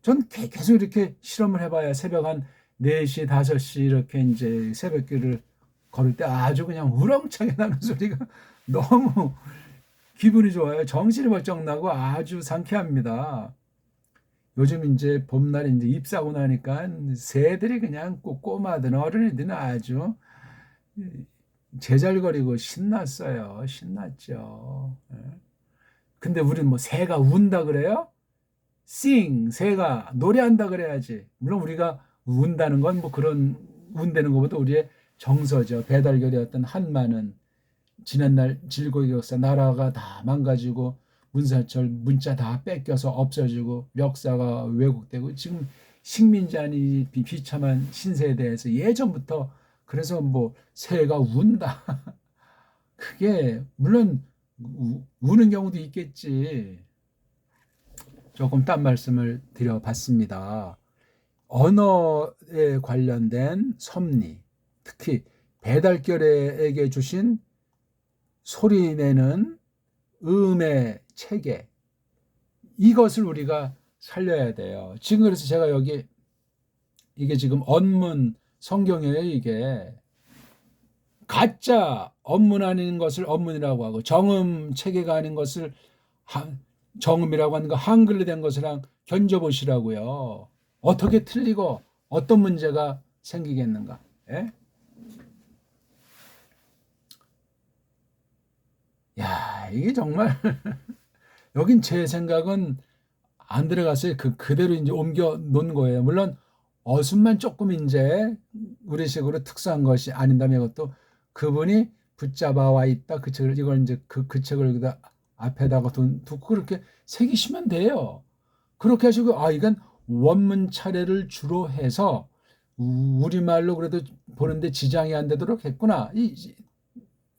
전 계속 이렇게 실험을 해봐야 새벽 한 4시, 5시 이렇게 이제 새벽길을 걸을 때 아주 그냥 우렁차게 나는 소리가 너무 기분이 좋아요. 정신이 벌쩍 나고 아주 상쾌합니다. 요즘 이제 봄날에 이제 잎사고 나니까 새들이 그냥 꼬마든 어른이든 아주 제잘거리고 신났어요. 신났죠. 예. 근데 우리는 뭐 새가 운다 그래요? 새가 노래한다 그래야지. 물론 우리가 운다는 건 뭐 그런 운다는 것보다 우리의 정서죠. 배달결의 어떤 한마는 지난날 질곡의 역사 나라가 다 망가지고 문사철 문자 다 뺏겨서 없어지고 역사가 왜곡되고 지금 식민지 비참한 신세에 대해서 예전부터 그래서 뭐 새가 운다. 그게 물론 우는 경우도 있겠지. 조금 딴 말씀을 드려봤습니다. 언어에 관련된 섭리, 특히 배달결에게 주신 소리내는 음의 체계, 이것을 우리가 살려야 돼요. 지금 그래서 제가 여기 이게 지금 언문 성경이에요. 이게 가짜 언문 아닌 것을 언문이라고 하고 정음 체계가 아닌 것을 정음이라고 하는 거 한글로 된 것이랑 견져보시라고요. 어떻게 틀리고 어떤 문제가 생기겠는가? 예? 야, 이게 정말 여긴 제 생각은 안 들어갔어요. 그대로 이제 옮겨 놓은 거예요. 물론 어순만 조금 이제 우리식으로 특수한 것이 아닌다면 이것도 그분이 붙잡아 와 있다. 그 책을 이걸 이제 그 책을 앞에다가 두고 그렇게 새기시면 돼요. 그렇게 하시고 아 이건 원문 차례를 주로 해서 우리말로 그래도 보는데 지장이 안 되도록 했구나.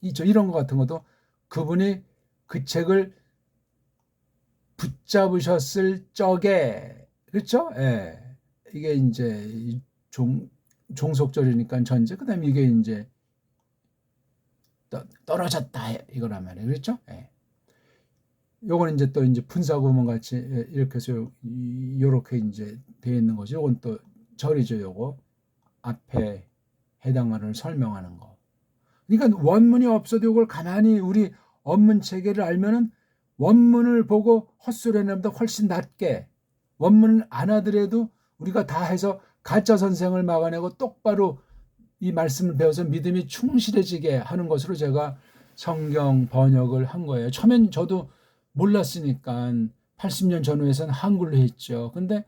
이런 것 같은 것도 그분이 그 책을 붙잡으셨을 적에 그렇죠? 예. 이게 이제 종속절이니까 전제 그다음에 이게 이제 떨어졌다 이거란 말이에요. 그렇죠? 예. 요거는 이제 또 이제 분사구문 같이 이렇게 해서 요렇게 이제 돼 있는 거죠. 요건 또 절이죠. 요거 앞에 해당어를 설명하는 거. 그러니까 원문이 없어도 이걸 가만히 우리 언문 체계를 알면은 원문을 보고 헛소리하는 것보다 훨씬 낫게 원문을 안 하더라도 우리가 다 해서 가짜 선생을 막아내고 똑바로 이 말씀을 배워서 믿음이 충실해지게 하는 것으로 제가 성경 번역을 한 거예요. 처음엔 저도 몰랐으니까 80년 전후에서는 한글로 했죠. 근데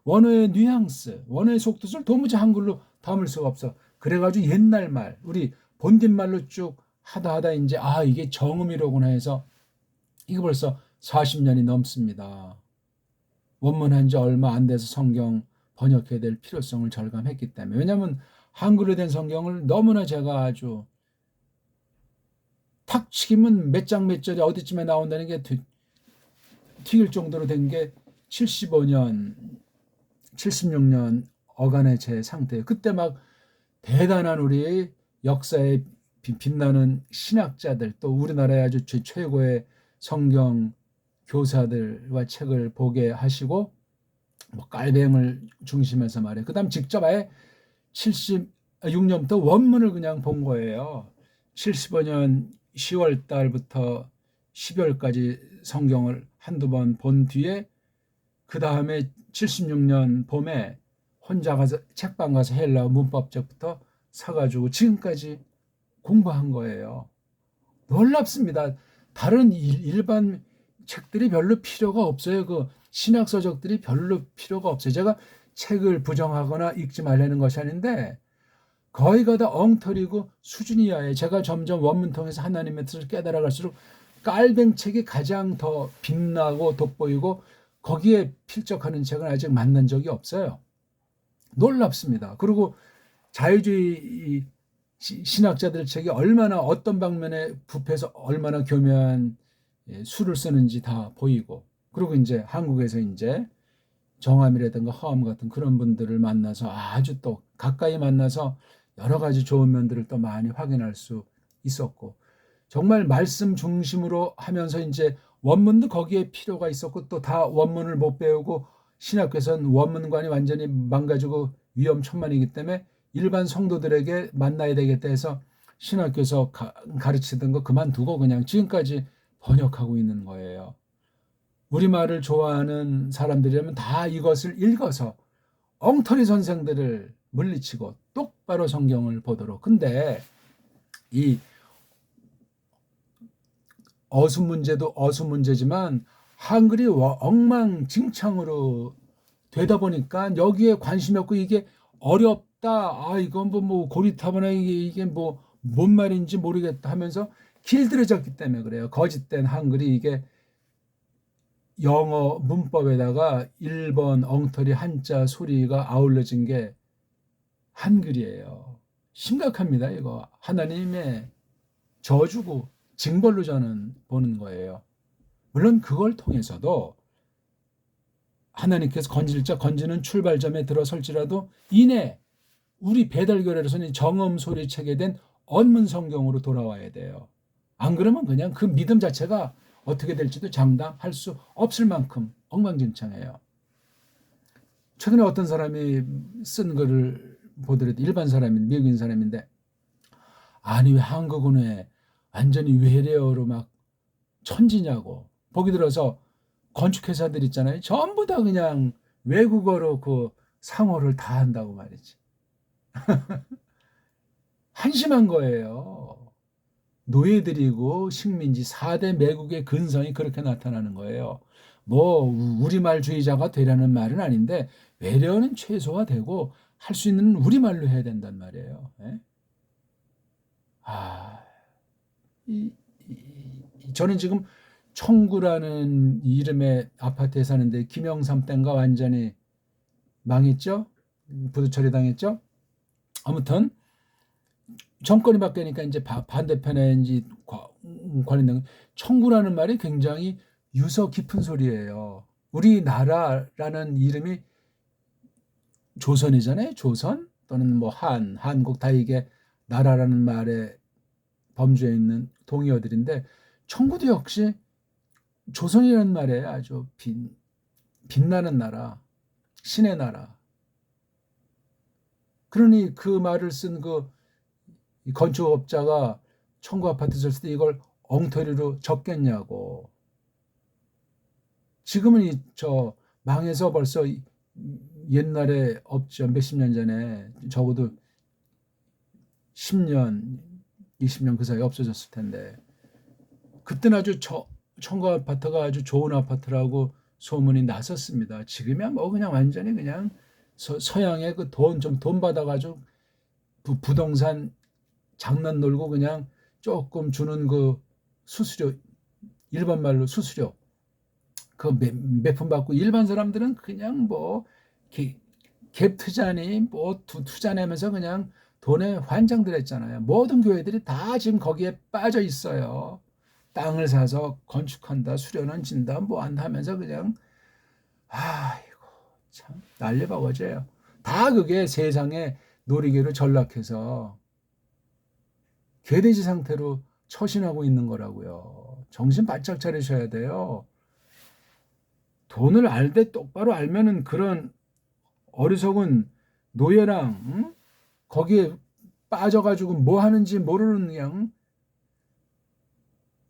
원어의 뉘앙스, 원어의 속뜻을 도무지 한글로 담을 수가 없어. 그래가지고 옛날 말, 우리 본딘말로 쭉 하다 이제 아 이게 정음이로구나 해서 이거 벌써 40년이 넘습니다. 원문한 지 얼마 안 돼서 성경 번역해야 될 필요성을 절감했기 때문에. 왜냐하면 한글로 된 성경을 너무나 제가 아주 탁 치기면 몇 장 몇 절이 어디쯤에 나온다는 게 튀길 정도로 된 게 75년, 76년 어간의 제 상태예요. 그때 막 대단한 우리 역사에 빛나는 신학자들, 또 우리나라의 아주 최고의 성경 교사들과 책을 보게 하시고, 뭐 깔뱅을 중심해서 말이에요. 그 다음 직접 아예 76년부터 원문을 그냥 본 거예요. 75년 10월 달부터 12월까지 성경을 한두 번 본 뒤에, 그 다음에 76년 봄에 혼자 가서 책방 가서 헬라어 문법책부터 사가지고 지금까지 공부한 거예요. 놀랍습니다. 다른 일반 책들이 별로 필요가 없어요. 그 신학 서적들이 별로 필요가 없어요. 제가 책을 부정하거나 읽지 말라는 것이 아닌데, 거의가 다 엉터리고 수준 이하에, 제가 점점 원문 통해서 하나님의 뜻을 깨달아갈수록 깔뱅책이 가장 더 빛나고 돋보이고 거기에 필적하는 책은 아직 만난 적이 없어요. 놀랍습니다. 그리고 자유주의 신학자들 책이 얼마나 어떤 방면에 부패해서 얼마나 교묘한 수를 쓰는지 다 보이고, 그리고 이제 한국에서 이제 정함이라든가 허암 같은 그런 분들을 만나서 아주 또 가까이 만나서 여러 가지 좋은 면들을 또 많이 확인할 수 있었고, 정말 말씀 중심으로 하면서 이제 원문도 거기에 필요가 있었고, 또 다 원문을 못 배우고 신학교에서는 원문관이 완전히 망가지고 위험천만이기 때문에 일반 성도들에게 만나야 되겠다 해서 신학교에서 가르치던 거 그만두고 그냥 지금까지 번역하고 있는 거예요. 우리말을 좋아하는 사람들이라면 다 이것을 읽어서 엉터리 선생들을 물리치고 똑바로 성경을 보도록. 근데 이 어순 문제도 어순 문제지만 한글이 엉망진창으로 되다 보니까 여기에 관심이 없고, 이게 어렵다, 이건 뭐 고리타분하게 이게 뭐 뭔 말인지 모르겠다 하면서 길들여졌기 때문에 그래요. 거짓된 한글이 이게 영어 문법에다가 일본 엉터리 한자 소리가 아울러진 게 한글이에요. 심각합니다. 이거 하나님의 저주고 징벌로 저는 보는 거예요. 물론 그걸 통해서도 하나님께서 건지는 출발점에 들어설지라도 이내 우리 배달교회로서는 정음 소리 책에 된 언문 성경으로 돌아와야 돼요. 안 그러면 그냥 그 믿음 자체가 어떻게 될지도 장담할 수 없을 만큼 엉망진창해요. 최근에 어떤 사람이 쓴 글을 보더라도, 일반 사람인 미국인 사람인데, 아니 왜 한국은 왜 완전히 외래어로 막 천지냐고. 보기 들어서 건축회사들 있잖아요. 전부 다 그냥 외국어로 그 상호를 다 한다고 말이지. 한심한 거예요. 노예들이고 식민지 4대 매국의 근성이 그렇게 나타나는 거예요. 뭐 우리말주의자가 되라는 말은 아닌데 외래어는 최소화되고 할 수 있는 우리말로 해야 된단 말이에요. 예? 저는 지금 청구라는 이름의 아파트에 사는데, 김영삼 땐가 완전히 망했죠? 부도 처리당했죠? 아무튼 정권이 바뀌니까 이제 반대편에 이제 관련된, 청구라는 말이 굉장히 유서 깊은 소리예요. 우리나라라는 이름이 조선이잖아요. 조선 또는 뭐 한국, 다 이게 나라라는 말에 범주에 있는 동의어들인데, 청구도 역시 조선이라는 말에 아주 빛나는 나라, 신의 나라. 그러니 그 말을 쓴 그 건축업자가 청구 아파트 졌을 때 이걸 엉터리로 적겠냐고. 지금은 저 망해서 벌써 옛날에 없죠. 몇십 년 전에 적어도 10년, 20년 그 사이에 없어졌을 텐데, 그때는 아주 청구 아파트가 아주 좋은 아파트라고 소문이 났었습니다. 지금이야 뭐 그냥 완전히 그냥 서양의 그 돈 받아가지고 부동산 장난 놀고 그냥 조금 주는 그 수수료, 일반 말로 수수료, 그 몇 푼 받고, 일반 사람들은 그냥 뭐 갭 투자니 뭐 투자 내면서 그냥 돈에 환장들했잖아요. 모든 교회들이 다 지금 거기에 빠져 있어요. 땅을 사서 건축한다, 수련원 진다, 뭐 한다 하면서 그냥 아이고 참 난리바거지예요. 다 그게 세상의 놀이기로 전락해서 괴돼지 상태로 처신하고 있는 거라고요. 정신 바짝 차리셔야 돼요. 돈을 알되 똑바로 알면은 그런 어리석은 노예랑 응? 거기에 빠져가지고 뭐 하는지 모르는 그냥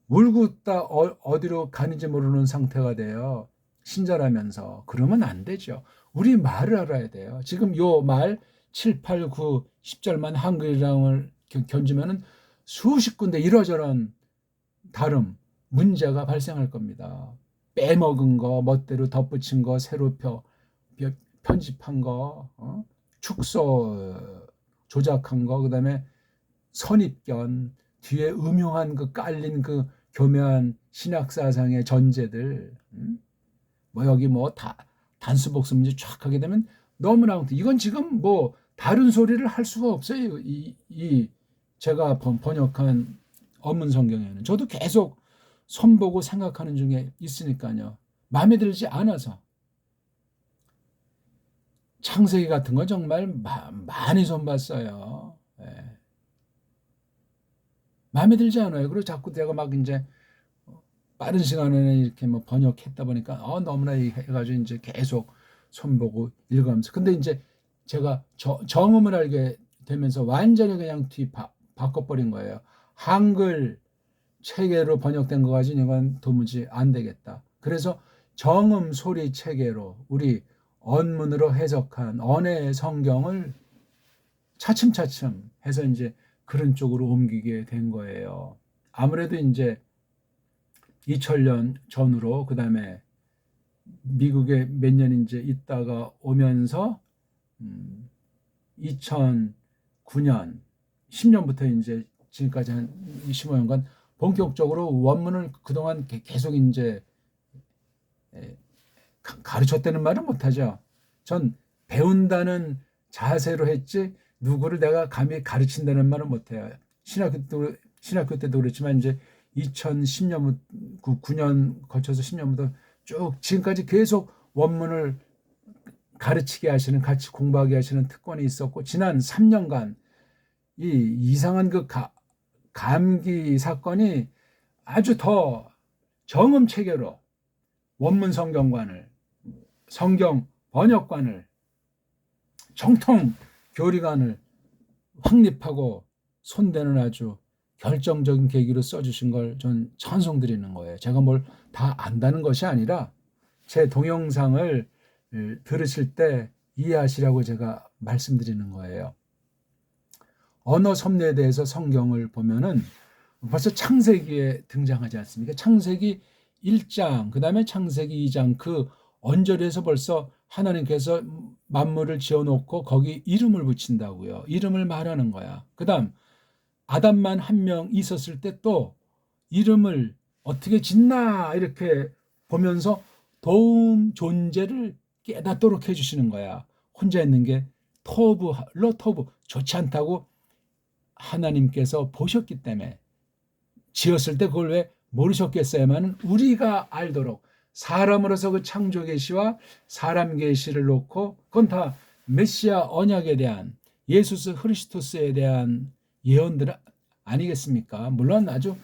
울고 있다 어디로 가는지 모르는 상태가 돼요. 신자라면서. 그러면 안 되죠. 우리 말을 알아야 돼요. 지금 요 말 7, 8, 9, 10절만 한글이랑을 견주면은 수십 군데 이러저런 다름, 문제가 발생할 겁니다. 빼먹은 거, 멋대로 덧붙인 거, 새로 편집한 거, 축소 조작한 거, 그 다음에 선입견, 뒤에 음흉한 그 깔린 그 교묘한 신학사상의 전제들, 뭐 여기 뭐 단수복수 문제 쫙 하게 되면 너무나 이건 지금 뭐 다른 소리를 할 수가 없어요. 이 제가 번역한 언문 성경에는 저도 계속 손보고 생각하는 중에 있으니까요. 마음에 들지 않아서 창세기 같은 거 정말 많이 손봤어요. 예. 마음에 들지 않아요. 그리고 자꾸 내가 막 이제 빠른 시간에 이렇게 뭐 번역했다 보니까 너무나 해가지고 이제 계속 손보고 읽으면서 근데 이제 제가 정음을 알게 되면서 완전히 그냥 바꿔버린 거예요. 한글 체계로 번역된 거 가지고 이건 도무지 안 되겠다. 그래서 정음 소리 체계로 우리 언문으로 해석한 언어의 성경을 차츰차츰 해서 이제 그런 쪽으로 옮기게 된 거예요. 아무래도 이제 2000년 전으로 그다음에 미국에 몇 년 이제 있다가 오면서 2009년 10년부터 이제 지금까지 한 25년간 본격적으로 원문을 그동안 계속 이제 가르쳤다는 말은 못하죠. 전 배운다는 자세로 했지 누구를 내가 감히 가르친다는 말은 못해요. 신학교 때도 그랬지만 이제 2010년, 9년 거쳐서 10년부터 쭉 지금까지 계속 원문을 가르치게 하시는 같이 공부하게 하시는 특권이 있었고 지난 3년간 이 이상한 그 감기 사건이 아주 더 정음 체계로 원문 성경관을 성경 번역관을 정통 교리관을 확립하고 손대는 아주 결정적인 계기로 써주신 걸 전 찬송드리는 거예요. 제가 뭘 다 안다는 것이 아니라 제 동영상을 들으실 때 이해하시라고 제가 말씀드리는 거예요. 언어 섭리에 대해서 성경을 보면은 벌써 창세기에 등장하지 않습니까? 창세기 1장, 그 다음에 창세기 2장 그 언저리에서 벌써 하나님께서 만물을 지어놓고 거기 이름을 붙인다고요. 이름을 말하는 거야. 그 다음 아담만 한 명 있었을 때 또 이름을 어떻게 짓나 이렇게 보면서 도움 존재를 깨닫도록 해주시는 거야. 혼자 있는 게 토브 좋지 않다고 하나님께서 보셨기 때문에 지었을 때 그걸 왜 모르셨겠어야만 우리가 알도록 사람으로서 그 창조 계시와 사람 계시를 놓고 그건 다 메시아 언약에 대한 예수 그리스도스에 대한 예언들 아니겠습니까? 물론 아주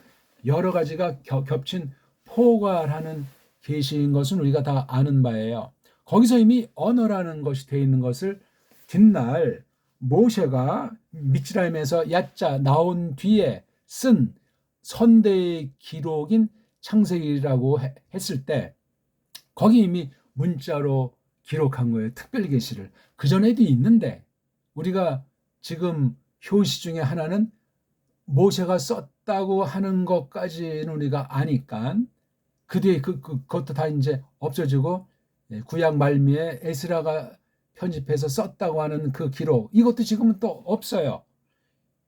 여러 가지가 겹친 포괄하는 계시인 것은 우리가 다 아는 바예요. 거기서 이미 언어라는 것이 되어 있는 것을 뒷날 모세가 미츠라임에서 야자 나온 뒤에 쓴 선대의 기록인 창세기라고 했을 때 거기 이미 문자로 기록한 거예요. 특별 계시를. 그전에도 있는데 우리가 지금 효시 중에 하나는 모세가 썼다고 하는 것까지는 우리가 아니까 그 뒤에 그것도 다 이제 없어지고 구약 말미에 에스라가 편집해서 썼다고 하는 그 기록 이것도 지금은 또 없어요.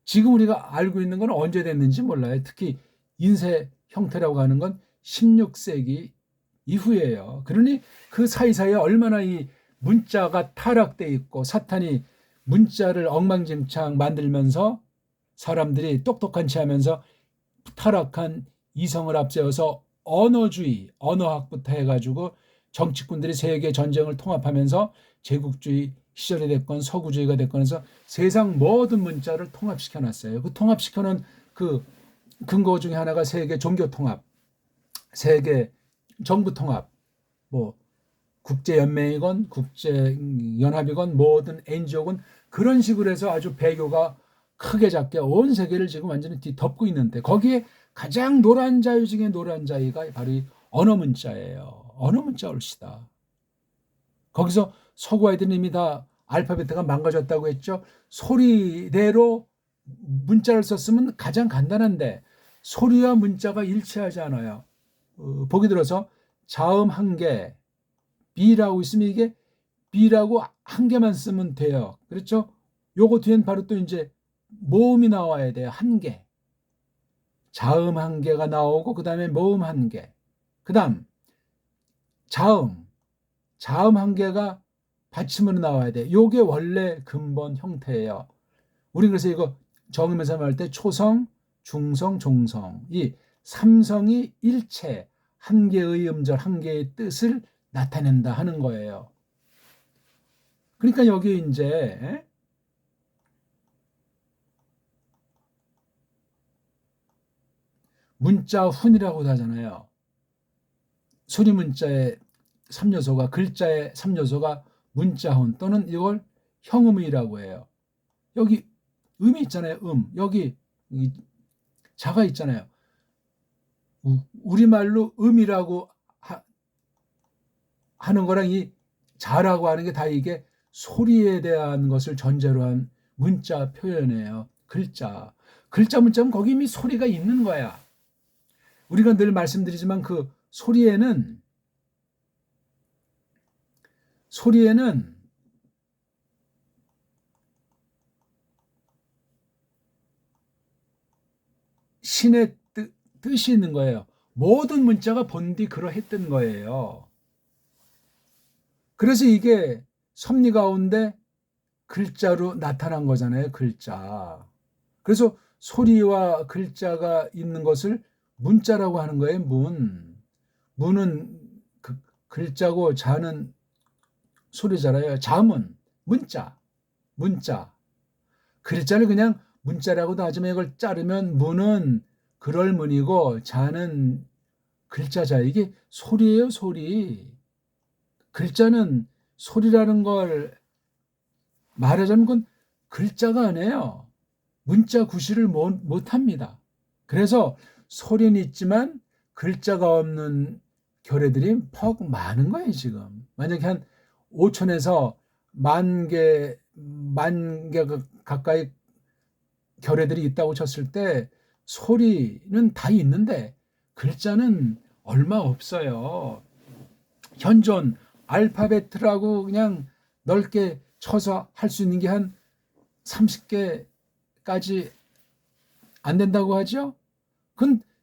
지금 우리가 알고 있는 건 언제 됐는지 몰라요. 특히 인쇄 형태라고 하는 건 16세기 이후예요. 그러니 그 사이사이에 얼마나 이 문자가 타락돼 있고 사탄이 문자를 엉망진창 만들면서 사람들이 똑똑한 체 하면서 타락한 이성을 앞세워서 언어주의, 언어학부터 해가지고 정치꾼들이 세계 전쟁을 통합하면서 제국주의 시절이 됐건 서구주의가 됐건 해서 세상 모든 문자를 통합시켜 놨어요. 그 통합시켜놓은 그 근거 중에 하나가 세계 종교 통합, 세계 정부 통합, 뭐 국제연맹이건 국제연합이건 모든 NGO건 그런 식으로 해서 아주 배교가 크게 작게 온 세계를 지금 완전히 뒤덮고 있는데 거기에 가장 노란 자유 중에 노란 자유가 바로 이 언어 문자예요. 언어 문자 올시다. 거기서 서구 아이들은 이미 다 알파벳가 망가졌다고 했죠. 소리대로 문자를 썼으면 가장 간단한데 소리와 문자가 일치하지 않아요. 보기 들어서 자음 한 개, B라고 있으면 이게 B라고 한 개만 쓰면 돼요. 그렇죠? 요거 뒤엔 바로 또 이제 모음이 나와야 돼요. 한 개. 자음 한 개가 나오고 그 다음에 모음 한 개. 그 다음 자음 한 개가 받침으로 나와야 돼. 요게 원래 근본 형태예요. 우리 그래서 이거 정음에서 말할 때 초성, 중성, 종성 이 삼성이 일체 한 개의 음절, 한 개의 뜻을 나타낸다 하는 거예요. 그러니까 여기 이제 문자훈이라고도 하잖아요. 소리 문자의 3요소가 글자의 3요소가 문자훈 또는 이걸 형음이라고 해요. 여기 음이 있잖아요. 여기 자가 있잖아요. 우리말로 음이라고 하는 거랑 이 자라고 하는 게 다 이게 소리에 대한 것을 전제로 한 문자 표현이에요. 글자 문자면 거기 이미 소리가 있는 거야. 우리가 늘 말씀드리지만 그 소리에는 신의 뜻이 있는 거예요. 모든 문자가 본디 그러했던 거예요. 그래서 이게 섭리 가운데 글자로 나타난 거잖아요. 글자. 그래서 소리와 글자가 있는 것을 문자라고 하는 거예요. 문은 글자고 자는 소리잖아요. 잠은 문자. 글자를 그냥 문자라고도 하지만 이걸 자르면 문은 그럴 문이고 자는 글자자. 이게 소리예요. 소리. 글자는 소리라는 걸 말하자면 그건 글자가 아니에요. 문자 구실을 못합니다. 그래서 소리는 있지만 글자가 없는 결의들이 퍽 많은 거예요. 지금 만약에 한 5천에서 만 개 가까이 결의들이 있다고 쳤을 때 소리는 다 있는데 글자는 얼마 없어요. 현존 알파벳이라고 그냥 넓게 쳐서 할 수 있는 게 한 30개까지 안 된다고 하죠.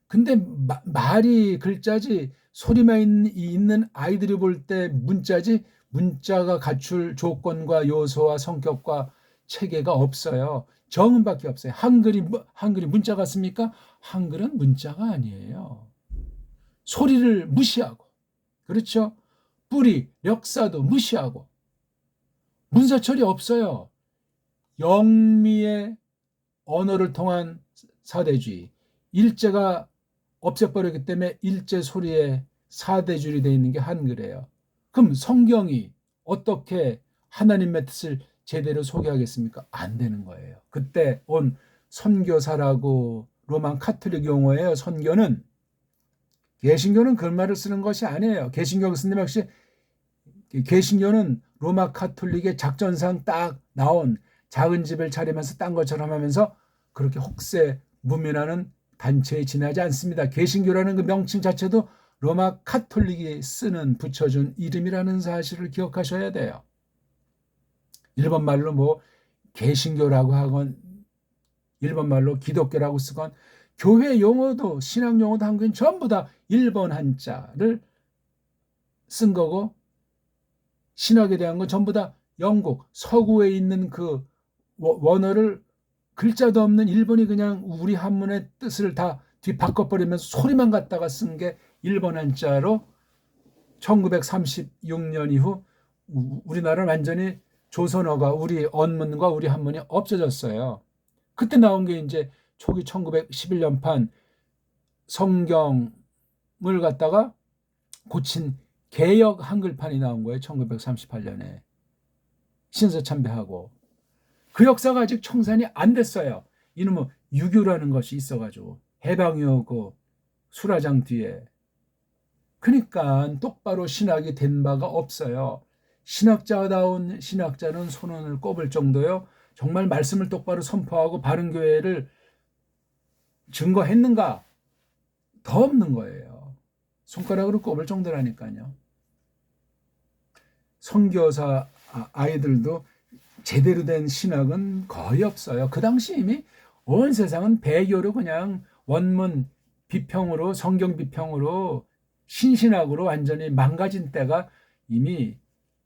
근데 말이 글자지 소리만 있는 아이들이 볼 때 문자지 문자가 갖출 조건과 요소와 성격과 체계가 없어요. 정음밖에 없어요. 한글이 문자 같습니까? 한글은 문자가 아니에요. 소리를 무시하고 그렇죠? 뿌리, 역사도 무시하고 문사철이 없어요. 영미의 언어를 통한 사대주의, 일제가 없애버렸기 때문에 일제 소리의 사대주의로 되어 있는 게 한글이에요. 그럼 성경이 어떻게 하나님의 뜻을 제대로 소개하겠습니까? 안 되는 거예요. 그때 온 선교사라고 로만 카톨릭 용어예요. 선교는 개신교는 그런 말을 쓰는 것이 아니에요. 개신교 스님 역시 개신교는 로마 카톨릭의 작전상 딱 나온 작은 집을 차리면서 딴 것처럼 하면서 그렇게 혹세 무민하는 단체에 지나지 않습니다. 개신교라는 그 명칭 자체도 로마 카톨릭이 쓰는 붙여준 이름이라는 사실을 기억하셔야 돼요. 일본 말로 뭐 개신교라고 하건 일본 말로 기독교라고 쓰건 교회 용어도 신앙 용어도 한국인 전부 다 일본 한자를 쓴 거고 신학에 대한 건 전부 다 영국 서구에 있는 그 원어를 글자도 없는 일본이 그냥 우리 한문의 뜻을 다 뒤바꿔버리면서 소리만 갖다가 쓴 게 일본 한자로 1936년 이후 우리나라는 완전히 조선어가 우리 언문과 우리 한문이 없어졌어요. 그때 나온 게 이제 초기 1911년판 성경을 갖다가 고친 개역 한글판이 나온 거예요. 1938년에 신서참배하고 그 역사가 아직 청산이 안 됐어요. 이놈의 유교라는 것이 있어가지고 해방이오고 수라장 뒤에 그러니까 똑바로 신학이 된 바가 없어요. 신학자다운 신학자는 손을 꼽을 정도요. 정말 말씀을 똑바로 선포하고 바른 교회를 증거했는가? 더 없는 거예요. 손가락으로 꼽을 정도라니까요. 선교사 아이들도 제대로 된 신학은 거의 없어요. 그 당시 이미 온 세상은 배교로 그냥 원문 비평으로 성경 비평으로 신신학으로 완전히 망가진 때가 이미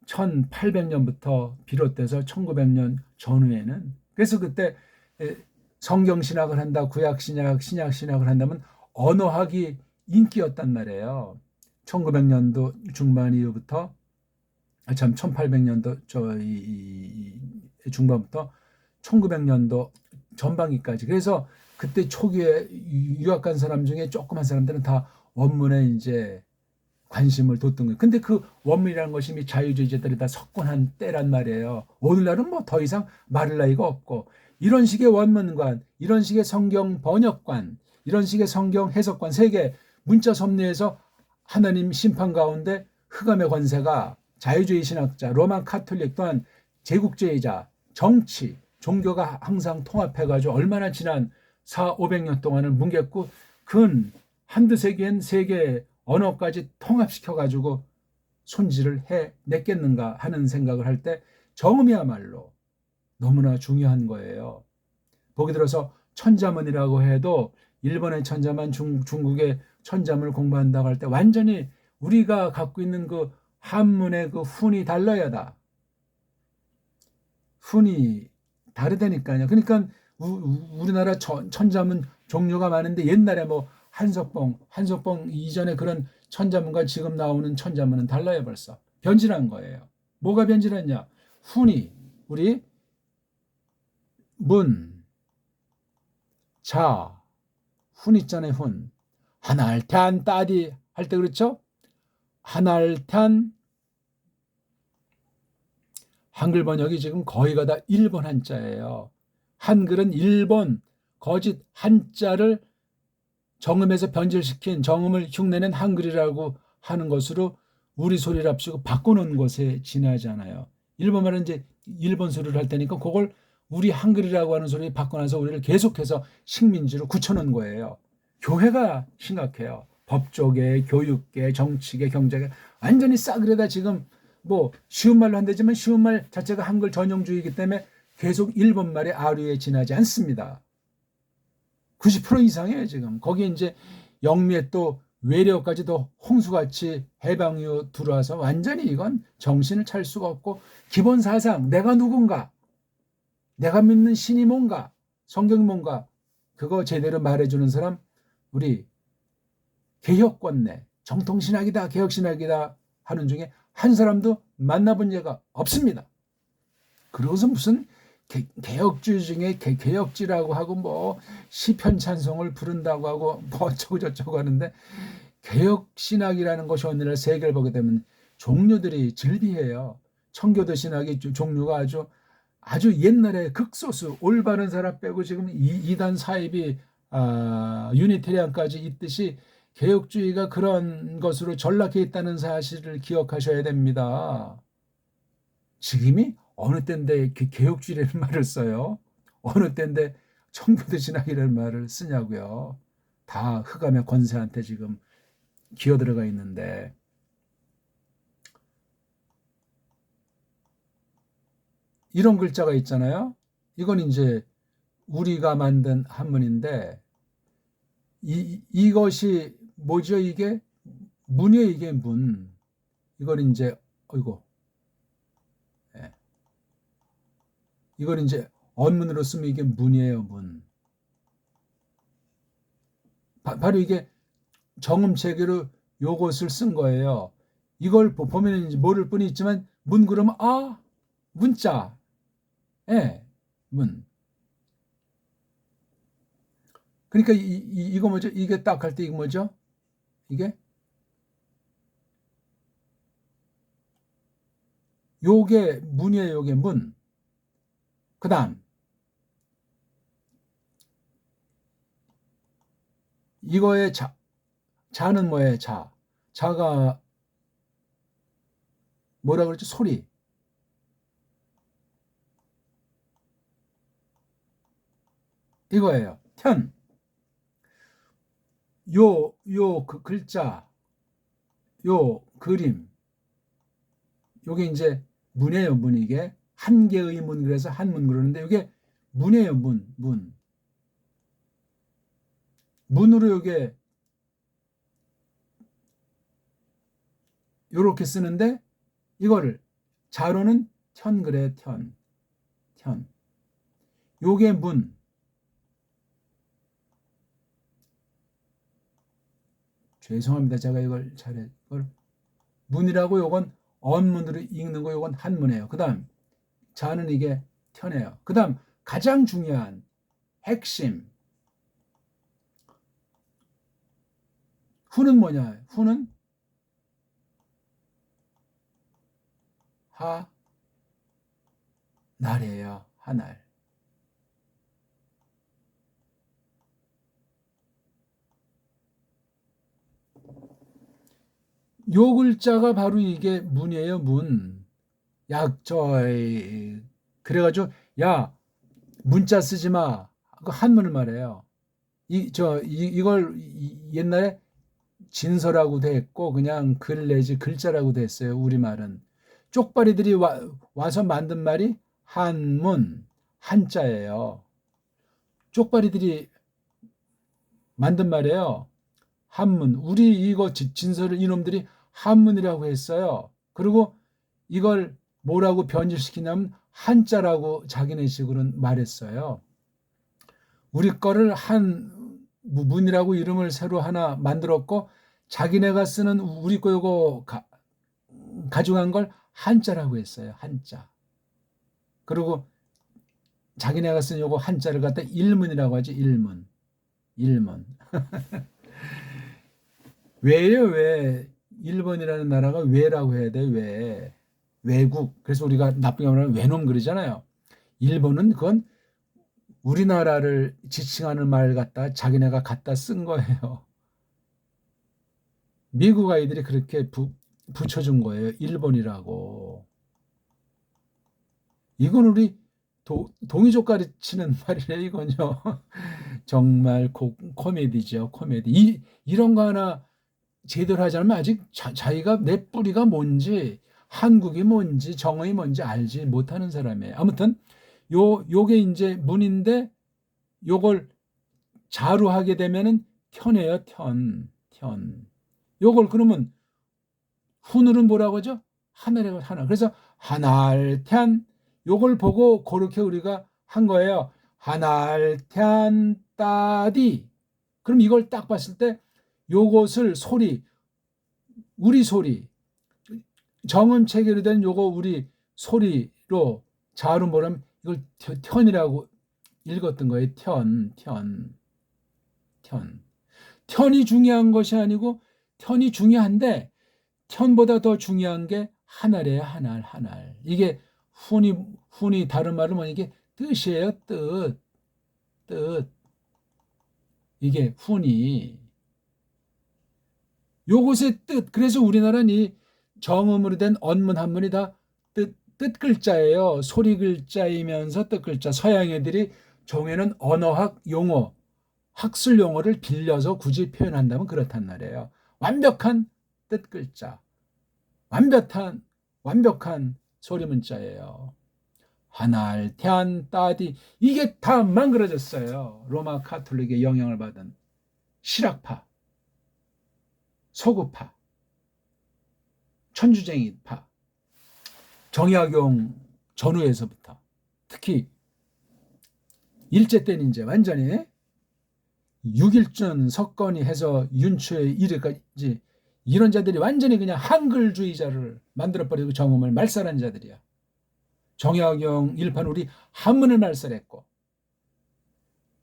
1800년부터 비롯돼서 1900년 전후에는 그래서 그때 성경신학을 한다 구약신학 신약신학을 한다면 언어학이 인기였단 말이에요. 1900년도 중반 이후부터 1800년도 중반부터 1900년도 전반기까지 그래서 그때 초기에 유학 간 사람 중에 조그만 사람들은 다 원문에 이제 관심을 뒀던 거예요. 근데 그 원문이라는 것이 이미 자유주의자들이 다 석권한 때란 말이에요. 오늘날은 뭐 더 이상 말할 나위가 없고 이런 식의 원문관, 이런 식의 성경 번역관, 이런 식의 성경 해석관 세계 문자 섭리에서 하나님 심판 가운데 흑암의 권세가 자유주의 신학자, 로만 카톨릭 또한 제국주의자, 정치, 종교가 항상 통합해가지고 얼마나 지난 400~500년 동안을 뭉갰고 근 한두 세기엔 세계 언어까지 통합시켜가지고 손질을 해냈겠는가 하는 생각을 할 때 정음이야말로 너무나 중요한 거예요. 보기 들어서 천자문이라고 해도 일본의 천자문, 중국의 천자문을 공부한다고 할 때 완전히 우리가 갖고 있는 그 한문의 그 훈이 달라야다. 훈이 다르다니까요. 그러니까 우리나라 천자문 종류가 많은데 옛날에 뭐 한석봉 이전에 그런 천자문과 지금 나오는 천자문은 달라요 벌써. 변질한 거예요. 뭐가 변질했냐? 훈이 우리 문, 자, 훈 있잖아요. 훈. 한알탄 따디 할 때 그렇죠? 한알탄 한글 번역이 지금 거의가 다 일본 한자예요. 한글은 일본 거짓 한자를 정음에서 변질시킨 정음을 흉내낸 한글이라고 하는 것으로 우리 소리랍시고 바꿔놓은 것에 지나잖아요. 일본말은 이제 일본 소리를 할 테니까 그걸 우리 한글이라고 하는 소리 바꿔놔서 우리를 계속해서 식민지로 굳혀놓은 거예요. 교회가 심각해요. 법조계, 교육계, 정치계, 경제계 완전히 싸그레다 지금 뭐 쉬운 말로 한다지만 쉬운 말 자체가 한글 전용주의이기 때문에 계속 일본말의 아류에 지나지 않습니다. 90% 이상이에요 지금. 거기에 이제 영미에 또 외래어까지도 홍수같이 해방 이후 들어와서 완전히 이건 정신을 차릴 수가 없고 기본 사상 내가 누군가 내가 믿는 신이 뭔가 성경이 뭔가 그거 제대로 말해주는 사람 우리 개혁권내 정통신학이다 개혁신학이다 하는 중에 한 사람도 만나본 예가 없습니다. 그러고서 무슨 개혁주의 중에 개혁지라고 하고 뭐 시편 찬송을 부른다고 하고 뭐 어쩌고 저쩌고 하는데 개혁신학이라는 것이 오늘날 세계를 보게 되면 종류들이 즐비해요. 청교도 신학이 종류가 아주 옛날에 극소수 올바른 사람 빼고 지금 이단 사입이 유니테리안까지 있듯이 개혁주의가 그런 것으로 전락해 있다는 사실을 기억하셔야 됩니다. 지금이 어느 때인데 개혁주의라는 말을 써요? 어느 때인데 청교도 신학이라는 말을 쓰냐고요. 다 흑암의 권세한테 지금 기어들어가 있는데 이런 글자가 있잖아요. 이건 이제 우리가 만든 한문인데 이것이 뭐죠? 이게 문이에요. 이게 문. 이걸 이제 이걸 이제 언문으로 쓰면 이게 문이에요, 문. 바로 이게 정음체계로 요것을 쓴 거예요. 이걸 보면 모를 뿐이 있지만 문 그러면 문자. 예. 문. 그러니까 이거 뭐죠? 이게 딱 할 때 이거 뭐죠? 이게 요게 문이에요. 요게 문. 그다음 이거의 자는 뭐예요? 자가 뭐라 그러죠? 소리. 이거예요. 편. 그 글자, 요 그림. 요게 이제 문이에요, 문. 이게 한 개의 문. 그래서 한문 그러는데 이게 문이에요, 문. 문으로 요게 요렇게 쓰는데 이거를 자로는 천 그래, 천. 요게 문. 죄송합니다. 제가 이걸 이걸 문이라고 요건 언문으로 읽는 거 요건 한문이에요. 그다음 자는 이게 천이에요. 그다음 가장 중요한 핵심 후는 뭐냐? 후는 날이에요. 하날. 요 글자가 바로 이게 문이에요, 문. 그래가지고, 야, 문자 쓰지 마. 그 한문을 말해요. 이걸 옛날에 진서라고도 했고, 그냥 글 내지 글자라고도 했어요, 우리말은. 쪽발이들이 와서 만든 말이 한문, 한자예요. 쪽발이들이 만든 말이에요. 한문. 우리 이거 진서를 이놈들이 한문이라고 했어요. 그리고 이걸 뭐라고 변질시키냐면 한자라고 자기네식으로는 말했어요. 우리 거를 문이라고 이름을 새로 하나 만들었고 자기네가 쓰는 우리 거 이거 가져간 걸 한자라고 했어요. 한자. 그리고 자기네가 쓴 요거 한자를 갖다 일문이라고 하지. 일문. 왜요? 왜 일본이라는 나라가 왜라고 해야 돼? 왜? 외국. 그래서 우리가 나쁘게 말하면 외놈 그러잖아요. 일본은 그건 우리나라를 지칭하는 말 갖다 자기네가 갖다 쓴 거예요. 미국 아이들이 그렇게 붙여준 거예요. 일본이라고. 이건 우리 동이족 가르치는 말이래 이건요. 정말 코미디죠. 코미디. 이런 거 하나 제대로 하지 않으면 아직 자기가 내 뿌리가 뭔지 한국이 뭔지 정의이 뭔지 알지 못하는 사람이에요. 아무튼 요게 이제 문인데 요걸 자로 하게 되면은 편해요. 편. 요걸 그러면 훈으로는 뭐라고 하죠? 하늘이라고 하나. 그래서 하날텐 요걸 보고 그렇게 우리가 한 거예요. 하날텐 따디. 그럼 이걸 딱 봤을 때 요것을 우리 소리, 정음 체계로 된 요거 우리 소리로 자로 뭐라면 이걸 텐이라고 읽었던 거예요. 텐. 텐이 중요한 것이 아니고 텐이 중요한데 텐보다 더 중요한 게 하늘이에요. 하날. 이게 훈이 다른 말은 뭐냐 이게 뜻이에요. 뜻. 이게 훈이 요것의 뜻. 그래서 우리나라는 이 정음으로 된 언문 한문이 다 뜻 글자예요. 소리 글자이면서 뜻 글자. 서양 애들이 종에는 언어학 용어, 학술 용어를 빌려서 굳이 표현한다면 그렇단 말이에요. 완벽한 뜻 글자. 완벽한 소리 문자예요. 하날, 태안, 따디 이게 다 망그러졌어요. 로마 카톨릭의 영향을 받은 실학파, 소구파, 천주쟁이파, 정약용 전후에서부터 특히 일제 때는 이제 완전히 6.1준 석건이 해서 윤초에 이르까지 이런 자들이 완전히 그냥 한글주의자를 만들어버리고 정음을 말살한 자들이야. 정약용 일판 우리 한문을 말살했고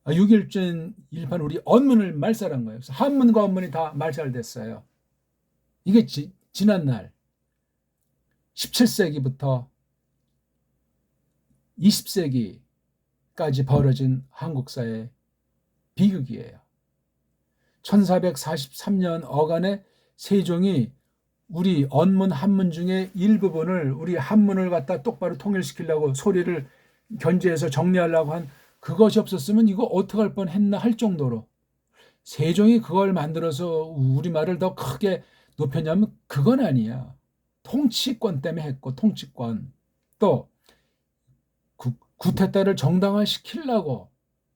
6.1준 일판 우리 언문을 말살한 거예요. 그래서 한문과 언문이 다 말살됐어요. 이게 지난날 17세기부터 20세기까지 벌어진 한국사의 비극이에요. 1443년 어간에 세종이 우리 언문 한문 중에 일부분을 우리 한문을 갖다 똑바로 통일시키려고 소리를 견제해서 정리하려고 한 그것이 없었으면 이거 어떡할 뻔했나 할 정도로 세종이 그걸 만들어서 우리말을 더 크게 높였냐면 그건 아니야. 통치권 때문에 했고 통치권 또 구태타를 정당화시키려고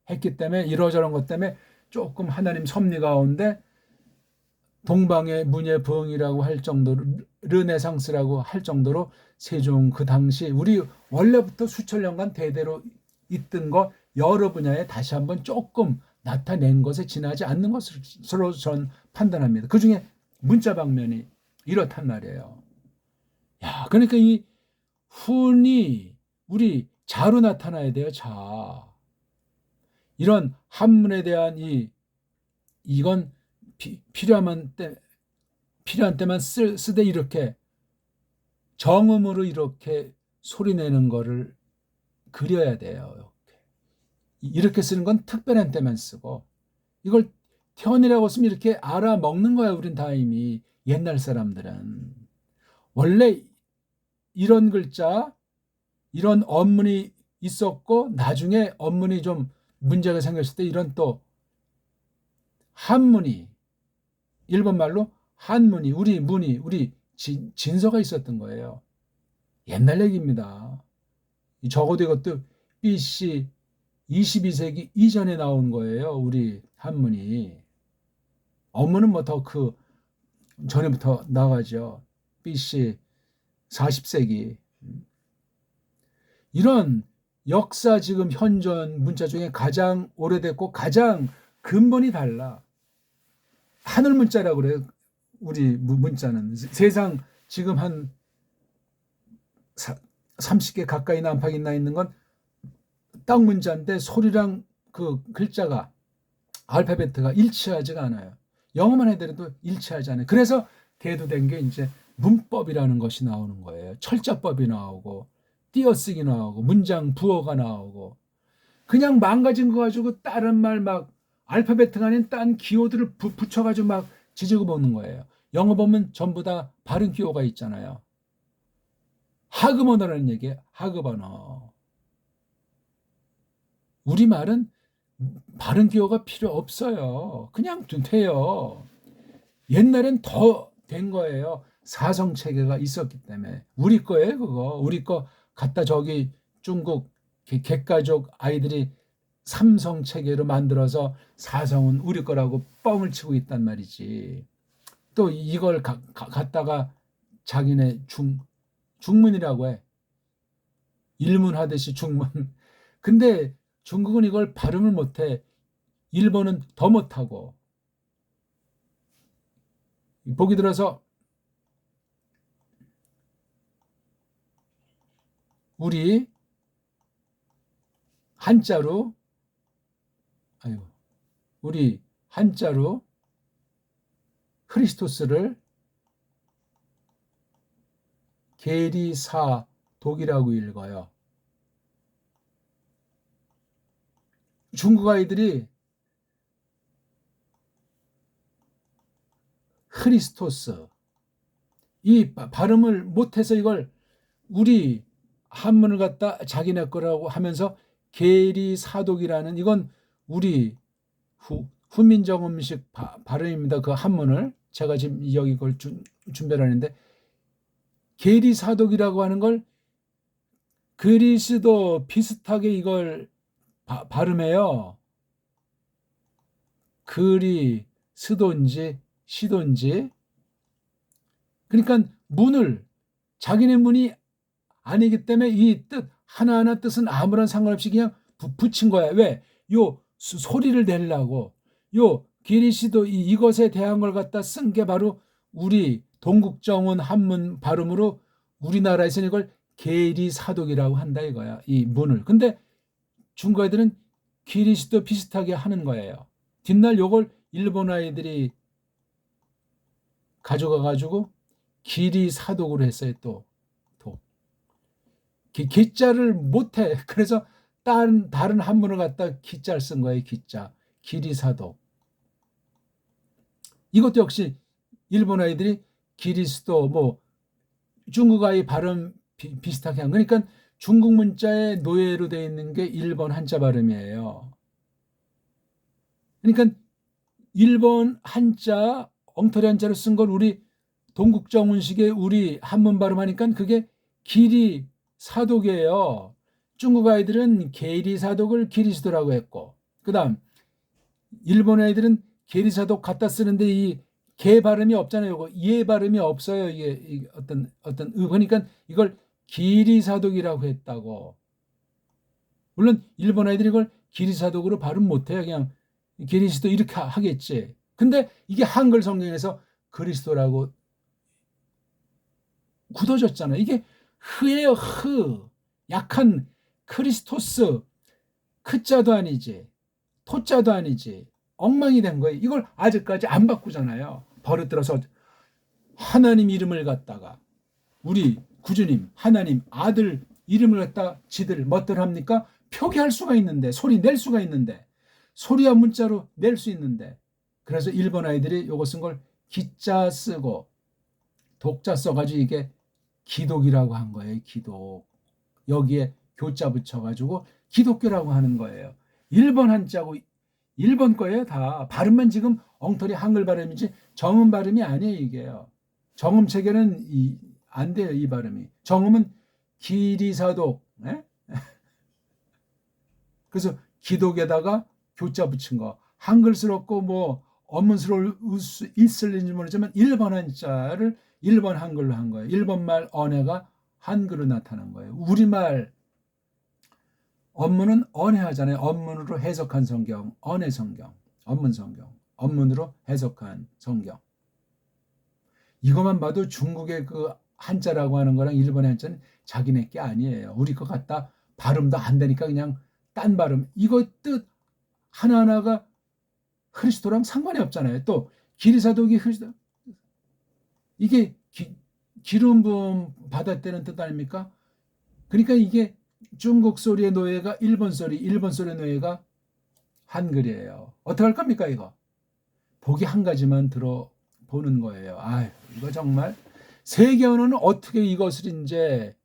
했기 때문에 이러저런 것 때문에 조금 하나님 섭리 가운데 동방의 문예 부흥이라고 할 정도로 르네상스라고 할 정도로 세종 그 당시 우리 원래부터 수천 년간 대대로 있던 거 여러 분야에 다시 한번 조금 나타낸 것에 지나지 않는 것으로 전 판단합니다. 그중에 문자 방면이 이렇단 말이에요. 야, 그러니까 이 훈이 우리 자로 나타나야 돼요. 자. 이런 한문에 대한 이건 필요한 때만 쓰되 이렇게 정음으로 이렇게 소리내는 거를 그려야 돼요. 이렇게 쓰는 건 특별한 때만 쓰고 이걸 태연이라고 쓰면 이렇게 알아먹는 거야. 우린 다 이미 옛날 사람들은 원래 이런 글자 이런 언문이 있었고 나중에 언문이 좀 문제가 생겼을 때 이런 또 한문이 일본말로 한문이 우리 문이 우리 진서가 있었던 거예요. 옛날 얘기입니다. 적어도 이것도 BC 22세기 이전에 나온 거예요. 우리 한문이. 언문은 뭐 더 그 전에부터 나가죠. BC 40세기. 이런 역사 지금 현존 문자 중에 가장 오래됐고 가장 근본이 달라. 하늘 문자라고 그래요. 우리 문자는 세상 지금 한 30개 가까이 안팎이 나 있는 건 땅 문자인데 소리랑 그 글자가 알파벳가 일치하지가 않아요. 영어만 해도 일치하지 않아요. 그래서 대두된 게 이제 문법이라는 것이 나오는 거예요. 철자법이 나오고 띄어쓰기 나오고 문장 부어가 나오고 그냥 망가진 거 가지고 다른 말 막 알파벳 아닌 딴 기호들을 붙여가지고 막 지지고 보는 거예요. 영어 보면 전부 다 발음 기호가 있잖아요. 하급 언어라는 얘기예요. 하급 언어. 우리말은 발음 기호가 필요 없어요. 그냥 돼요. 옛날엔 더 된 거예요. 사성 체계가 있었기 때문에. 우리 거예요, 그거. 우리 거 갖다 저기 중국 객가족 아이들이 삼성 체계로 만들어서 사성은 우리 거라고 뻥을 치고 있단 말이지. 또 이걸 갖다가 자기네 중문이라고 해. 일문하듯이 중문. 근데 중국은 이걸 발음을 못해. 일본은 더 못하고. 보기 들어서 우리 한자로 우리 한자로 크리스토스를 계리사독이라고 읽어요. 중국 아이들이 크리스토스 이 발음을 못해서 이걸 우리 한문을 갖다 자기네 거라고 하면서 계리사독이라는 이건 우리 후민정 음식 발음입니다. 그 한문을 제가 지금 여기 그걸 준비를 하는데 계리사독이라고 하는 걸 그리스도 비슷하게 이걸 발음해요. 그리스도인지 시도인지 그러니까 문을 자기네 문이 아니기 때문에 이 뜻 하나하나 뜻은 아무런 상관없이 그냥 붙인 거야. 왜? 요 소리를 내려고. 요 기리시도 이것에 대한 걸 갖다 쓴 게 바로 우리 동국정운 한문 발음으로 우리나라에서는 이걸 계리사독이라고 한다 이거야. 이 문을. 근데 중국 애들은 기리시도 비슷하게 하는 거예요. 뒷날 요걸 일본 아이들이 가져가가지고 기리사독으로 했어요. 또 기자를 못해. 그래서 다른 한문을 갖다 기자를 쓴 거예요. 기자. 기리사독. 이것도 역시 일본 아이들이 기리스도 뭐 중국 아이 발음 비슷하게 한 거니까 중국 문자에 노예로 되어 있는 게 일본 한자 발음이에요. 그러니까 일본 한자 엉터리 한자로 쓴 걸 우리 동국정운식의 우리 한문 발음하니까 그게 기리사독이에요. 중국 아이들은 계리사독을 기리시도라고 했고, 그 다음 일본 아이들은 계리사독 갖다 쓰는데 이 개 발음이 없잖아요. 예 발음이 없어요. 이게 어떤 그러니까 이걸 기리사독이라고 했다고. 물론 일본 아이들이 이걸 기리사독으로 발음 못해요. 그냥 기리시도 이렇게 하겠지. 근데 이게 한글 성경에서 그리스도라고 굳어졌잖아요. 이게 흐예요. 흐. 약한 크리스토스. 크자도 아니지. 토자도 아니지. 엉망이 된 거예요. 이걸 아직까지 안 바꾸잖아요. 버릇들어서 하나님 이름을 갖다가 우리 구주님 하나님 아들 이름을 갖다 지들 멋들 합니까? 표기할 수가 있는데 소리 낼 수가 있는데 소리와 문자로 낼 수 있는데 그래서 일본 아이들이 요거 쓴 걸 기자 쓰고 독자 써가지고 이게 기독이라고 한 거예요. 기독. 여기에 교자 붙여가지고 기독교라고 하는 거예요. 일본 한자고 일본 거예요. 다 발음만 지금 엉터리 한글 발음이지 정음 발음이 아니에요. 이게요. 정음 체계는 안 돼요. 이 발음이. 정음은 기리사독. 네? 그래서 기독에다가 교자 붙인 거. 한글스럽고 뭐 어문스러울 수 있을는지 모르지만 일본 한자를 일본 한글로 한 거예요. 일본말 언어가 한글로 나타난 거예요. 우리말 언문은 언해하잖아요. 언문으로 해석한 성경, 언해 성경, 언문 성경, 언문으로 해석한 성경. 이것만 봐도 중국의 그 한자라고 하는 거랑 일본의 한자는 자기네 게 아니에요. 우리 것 같다 발음도 안 되니까 그냥 딴 발음. 이거 뜻 하나하나가 그리스도랑 상관이 없잖아요. 또 기리사독이 그리스도 이게 기름 부음 받았다는 뜻 아닙니까? 그러니까 이게 중국 소리의 노예가 일본 소리의 노예가 한글이에요. 어떡할 겁니까 이거? 보기 한 가지만 들어보는 거예요. 아유, 이거 정말 세계 언어는 어떻게 이것을 이제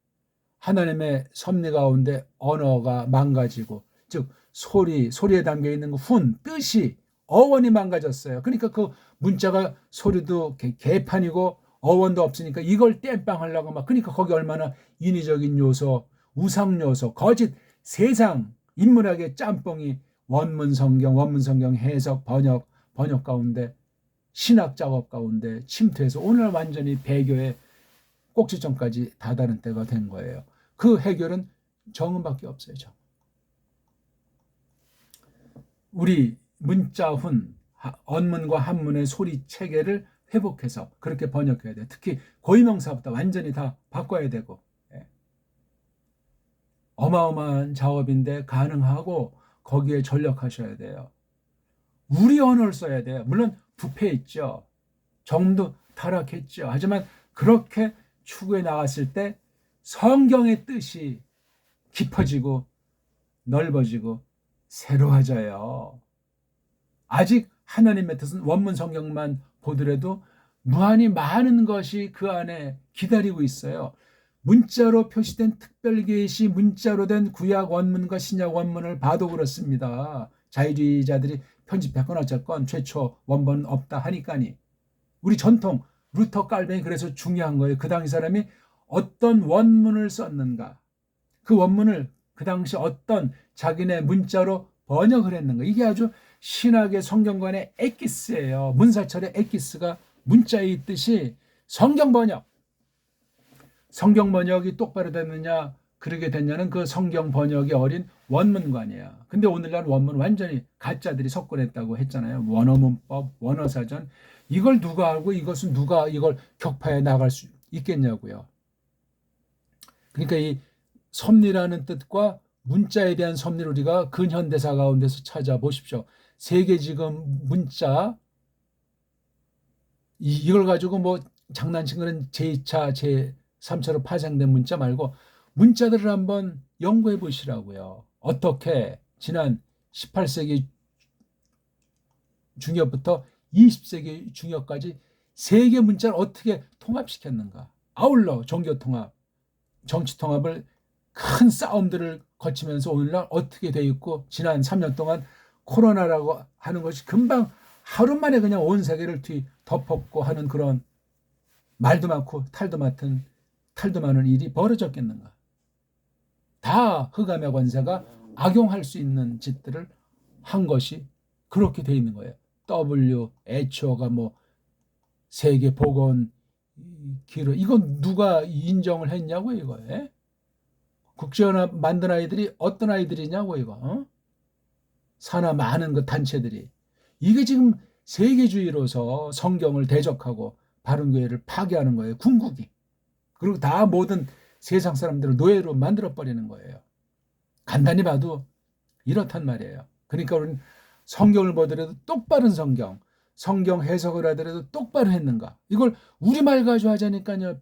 하나님의 섭리 가운데 언어가 망가지고 즉 소리에 담겨 있는 뜻이 어원이 망가졌어요. 그러니까 그 문자가 소리도 개판이고 어원도 없으니까 이걸 땜빵하려고 막 그러니까 거기 얼마나 인위적인 요소 우상 요소, 거짓, 세상, 인문학의 짬뽕이 원문 성경 해석, 번역 가운데 신학 작업 가운데 침투해서 오늘 완전히 배교의 꼭지점까지 다다른 때가 된 거예요. 그 해결은 정음밖에 없어요. 정음. 우리 문자훈, 언문과 한문의 소리 체계를 회복해서 그렇게 번역해야 돼요. 특히 고유명사부터 완전히 다 바꿔야 되고 어마어마한 작업인데 가능하고 거기에 전력하셔야 돼요. 우리 언어를 써야 돼요. 물론 부패했죠. 정도 타락했죠. 하지만 그렇게 추구해 나갔을 때 성경의 뜻이 깊어지고 넓어지고 새로워져요. 아직 하나님의 뜻은 원문 성경만 보더라도 무한히 많은 것이 그 안에 기다리고 있어요. 문자로 표시된 특별계시 문자로 된 구약 원문과 신약 원문을 봐도 그렇습니다. 자유주의자들이 편집했건 어쨌건 최초 원본은 없다 하니까니 우리 전통 루터 깔뱅이 그래서 중요한 거예요. 그 당시 사람이 어떤 원문을 썼는가 그 원문을 그 당시 어떤 자기네 문자로 번역을 했는가 이게 아주 신학의 성경관의 엑기스예요. 문사철의 엑기스가 문자에 있듯이 성경 번역이 똑바로 됐느냐 그러게 됐냐는 그 성경 번역이 어린 원문관이야. 근데 오늘날 원문 완전히 가짜들이 석권했다고 했잖아요. 원어문법, 원어사전. 이걸 누가 알고 이것은 누가 이걸 격파해 나갈 수 있겠냐고요. 그러니까 이 섭리라는 뜻과 문자에 대한 섭리를 우리가 근현대사 가운데서 찾아보십시오. 세계 지금 문자 이걸 가지고 뭐 장난치는 제2차, 제3차로 파생된 문자 말고 문자들을 한번 연구해 보시라고요. 어떻게 지난 18세기 중엽부터 20세기 중엽까지 세계 문자를 어떻게 통합시켰는가. 아울러 종교통합, 정치통합을 큰 싸움들을 거치면서 오늘날 어떻게 돼 있고 지난 3년 동안 코로나라고 하는 것이 금방 하루 만에 그냥 온 세계를 덮었고 하는 그런 말도 많고 탈도 많은 일이 벌어졌겠는가. 다 흑암의 권세가 악용할 수 있는 짓들을 한 것이 그렇게 돼 있는 거예요. WHO가 뭐 세계 보건 기록 이건 누가 인정을 했냐고 이거에. 국제연합 만든 아이들이 어떤 아이들이냐고 이거. 산하 많은 그 단체들이 이게 지금 세계주의로서 성경을 대적하고 바른교회를 파괴하는 거예요. 궁극이. 그리고 다 모든 세상 사람들을 노예로 만들어버리는 거예요. 간단히 봐도 이렇단 말이에요. 그러니까 우리는 성경을 보더라도 똑바른 성경 해석을 하더라도 똑바로 했는가. 이걸 우리말 가지고 하자니까요.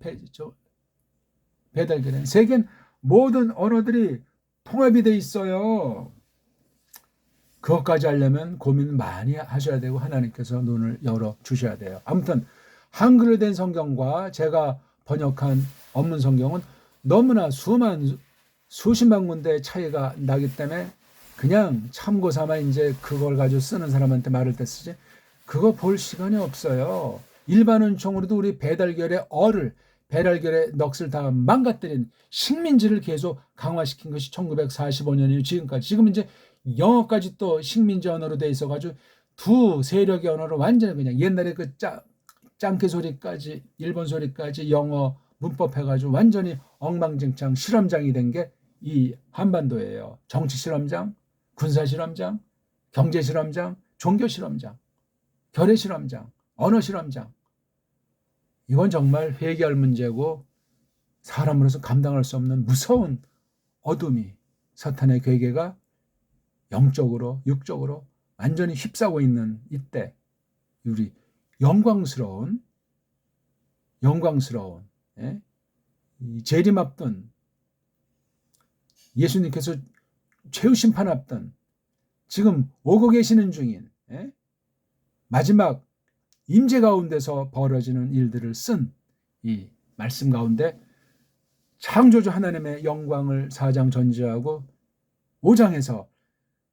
배달견은 세계는 모든 언어들이 통합이 돼 있어요. 그것까지 하려면 고민 많이 하셔야 되고 하나님께서 눈을 열어 주셔야 돼요. 아무튼 한글로 된 성경과 제가 번역한 원문 성경은 너무나 수십만 군데의 차이가 나기 때문에 그냥 참고 삼아 이제 그걸 가지고 쓰는 사람한테 말을 때 쓰지 그거 볼 시간이 없어요. 일반 은총으로도 우리 배달결의 배달결의 넋을 다 망가뜨린 식민지를 계속 강화시킨 것이 1945년이에요. 지금까지. 지금 이제 영어까지 또 식민지 언어로 돼 있어가지고 두 세력의 언어로 완전히 그냥 옛날에 그 짱깨 소리까지 일본 소리까지 영어 문법 해가지고 완전히 엉망진창 실험장이 된 게 이 한반도예요. 정치 실험장, 군사 실험장, 경제 실험장, 종교 실험장, 결의 실험장, 언어 실험장. 이건 정말 회개할 문제고 사람으로서 감당할 수 없는 무서운 어둠이 사탄의 괴계가 영적으로 육적으로 완전히 휩싸고 있는 이때 우리 영광스러운 재림 앞둔 예수님께서 최후 심판 앞둔 지금 오고 계시는 중인 마지막 임재 가운데서 벌어지는 일들을 쓴 이 말씀 가운데 창조주 하나님의 영광을 4장 전제하고 5장에서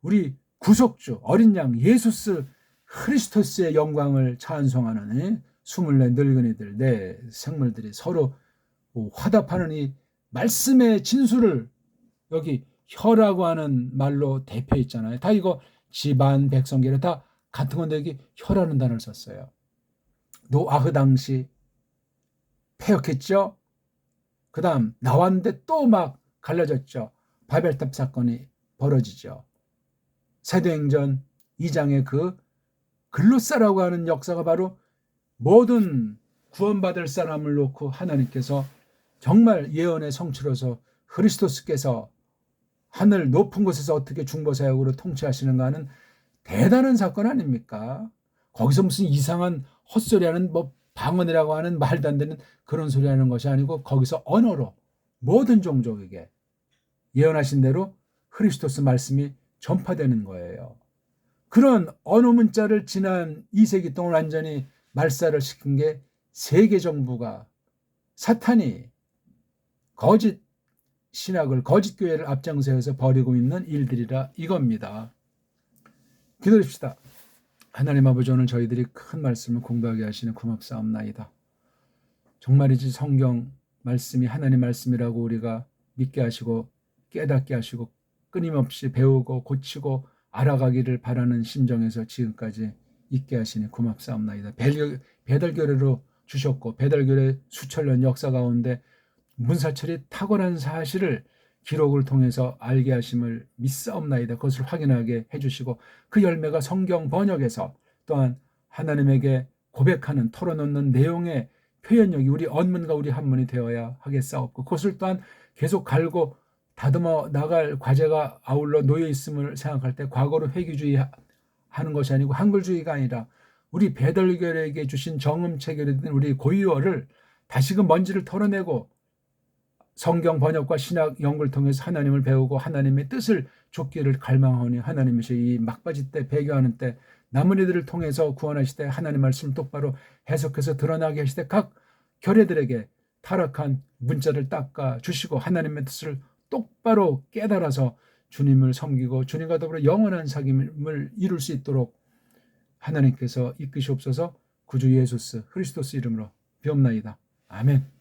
우리 구속주 어린 양 예수스 크리스토스의 영광을 찬송하는 24 늙은이들 내 생물들이 서로 화답하는 이 말씀의 진수를 여기 혀라고 하는 말로 대표했잖아요. 다 이거 집안 백성계를 다 같은 건데 여기 혀라는 단어를 썼어요. 노아흐 당시 패역했죠. 그 다음 나왔는데 또 막 갈라졌죠. 바벨탑 사건이 벌어지죠. 사도행전 2장의 그 글로사라고 하는 역사가 바로 모든 구원받을 사람을 놓고 하나님께서 정말 예언의 성취로서 그리스도께서 하늘 높은 곳에서 어떻게 중보사역으로 통치하시는가 하는 대단한 사건 아닙니까? 거기서 무슨 이상한 헛소리하는 뭐 방언이라고 하는 말도 안 되는 그런 소리 하는 것이 아니고 거기서 언어로 모든 종족에게 예언하신 대로 그리스도스 말씀이 전파되는 거예요. 그런 언어 문자를 지난 2세기 동안 완전히 말살을 시킨 게 세계 정부가 사탄이 거짓 신학을 거짓 교회를 앞장서서 벌이고 있는 일들이라 이겁니다. 기도합시다. 하나님 아버지 오늘 저희들이 큰 말씀을 공부하게 하시는 고맙사옵나이다. 정말이지 성경 말씀이 하나님 말씀이라고 우리가 믿게 하시고 깨닫게 하시고 끊임없이 배우고 고치고 알아가기를 바라는 심정에서 지금까지 있게 하시니 고맙사옵나이다. 배달교례로 주셨고 배달교례 수천 년 역사 가운데 문사철이 탁월한 사실을 기록을 통해서 알게 하심을 믿사옵나이다. 그것을 확인하게 해주시고 그 열매가 성경 번역에서 또한 하나님에게 고백하는 털어놓는 내용의 표현력이 우리 언문과 우리 한문이 되어야 하겠사옵고 그것을 또한 계속 갈고 다듬어 나갈 과제가 아울러 놓여 있음을 생각할 때 과거로 회귀주의 하는 것이 아니고 한글주의가 아니라 우리 배달결에게 주신 정음 체결이 된 우리 고유어를 다시금 먼지를 털어내고 성경 번역과 신학 연구를 통해서 하나님을 배우고 하나님의 뜻을 좇기를 갈망하니 하나님이시 이 막바지 때 배교하는 때 남은 이들을 통해서 구원하실 때 하나님 말씀을 똑바로 해석해서 드러나게 하실 때 각 결례들에게 타락한 문자를 닦아 주시고 하나님의 뜻을 똑바로 깨달아서 주님을 섬기고 주님과 더불어 영원한 사귐을 이룰 수 있도록 하나님께서 이끄시옵소서. 구주 예수스 그리스도스 이름으로 비옵나이다. 아멘.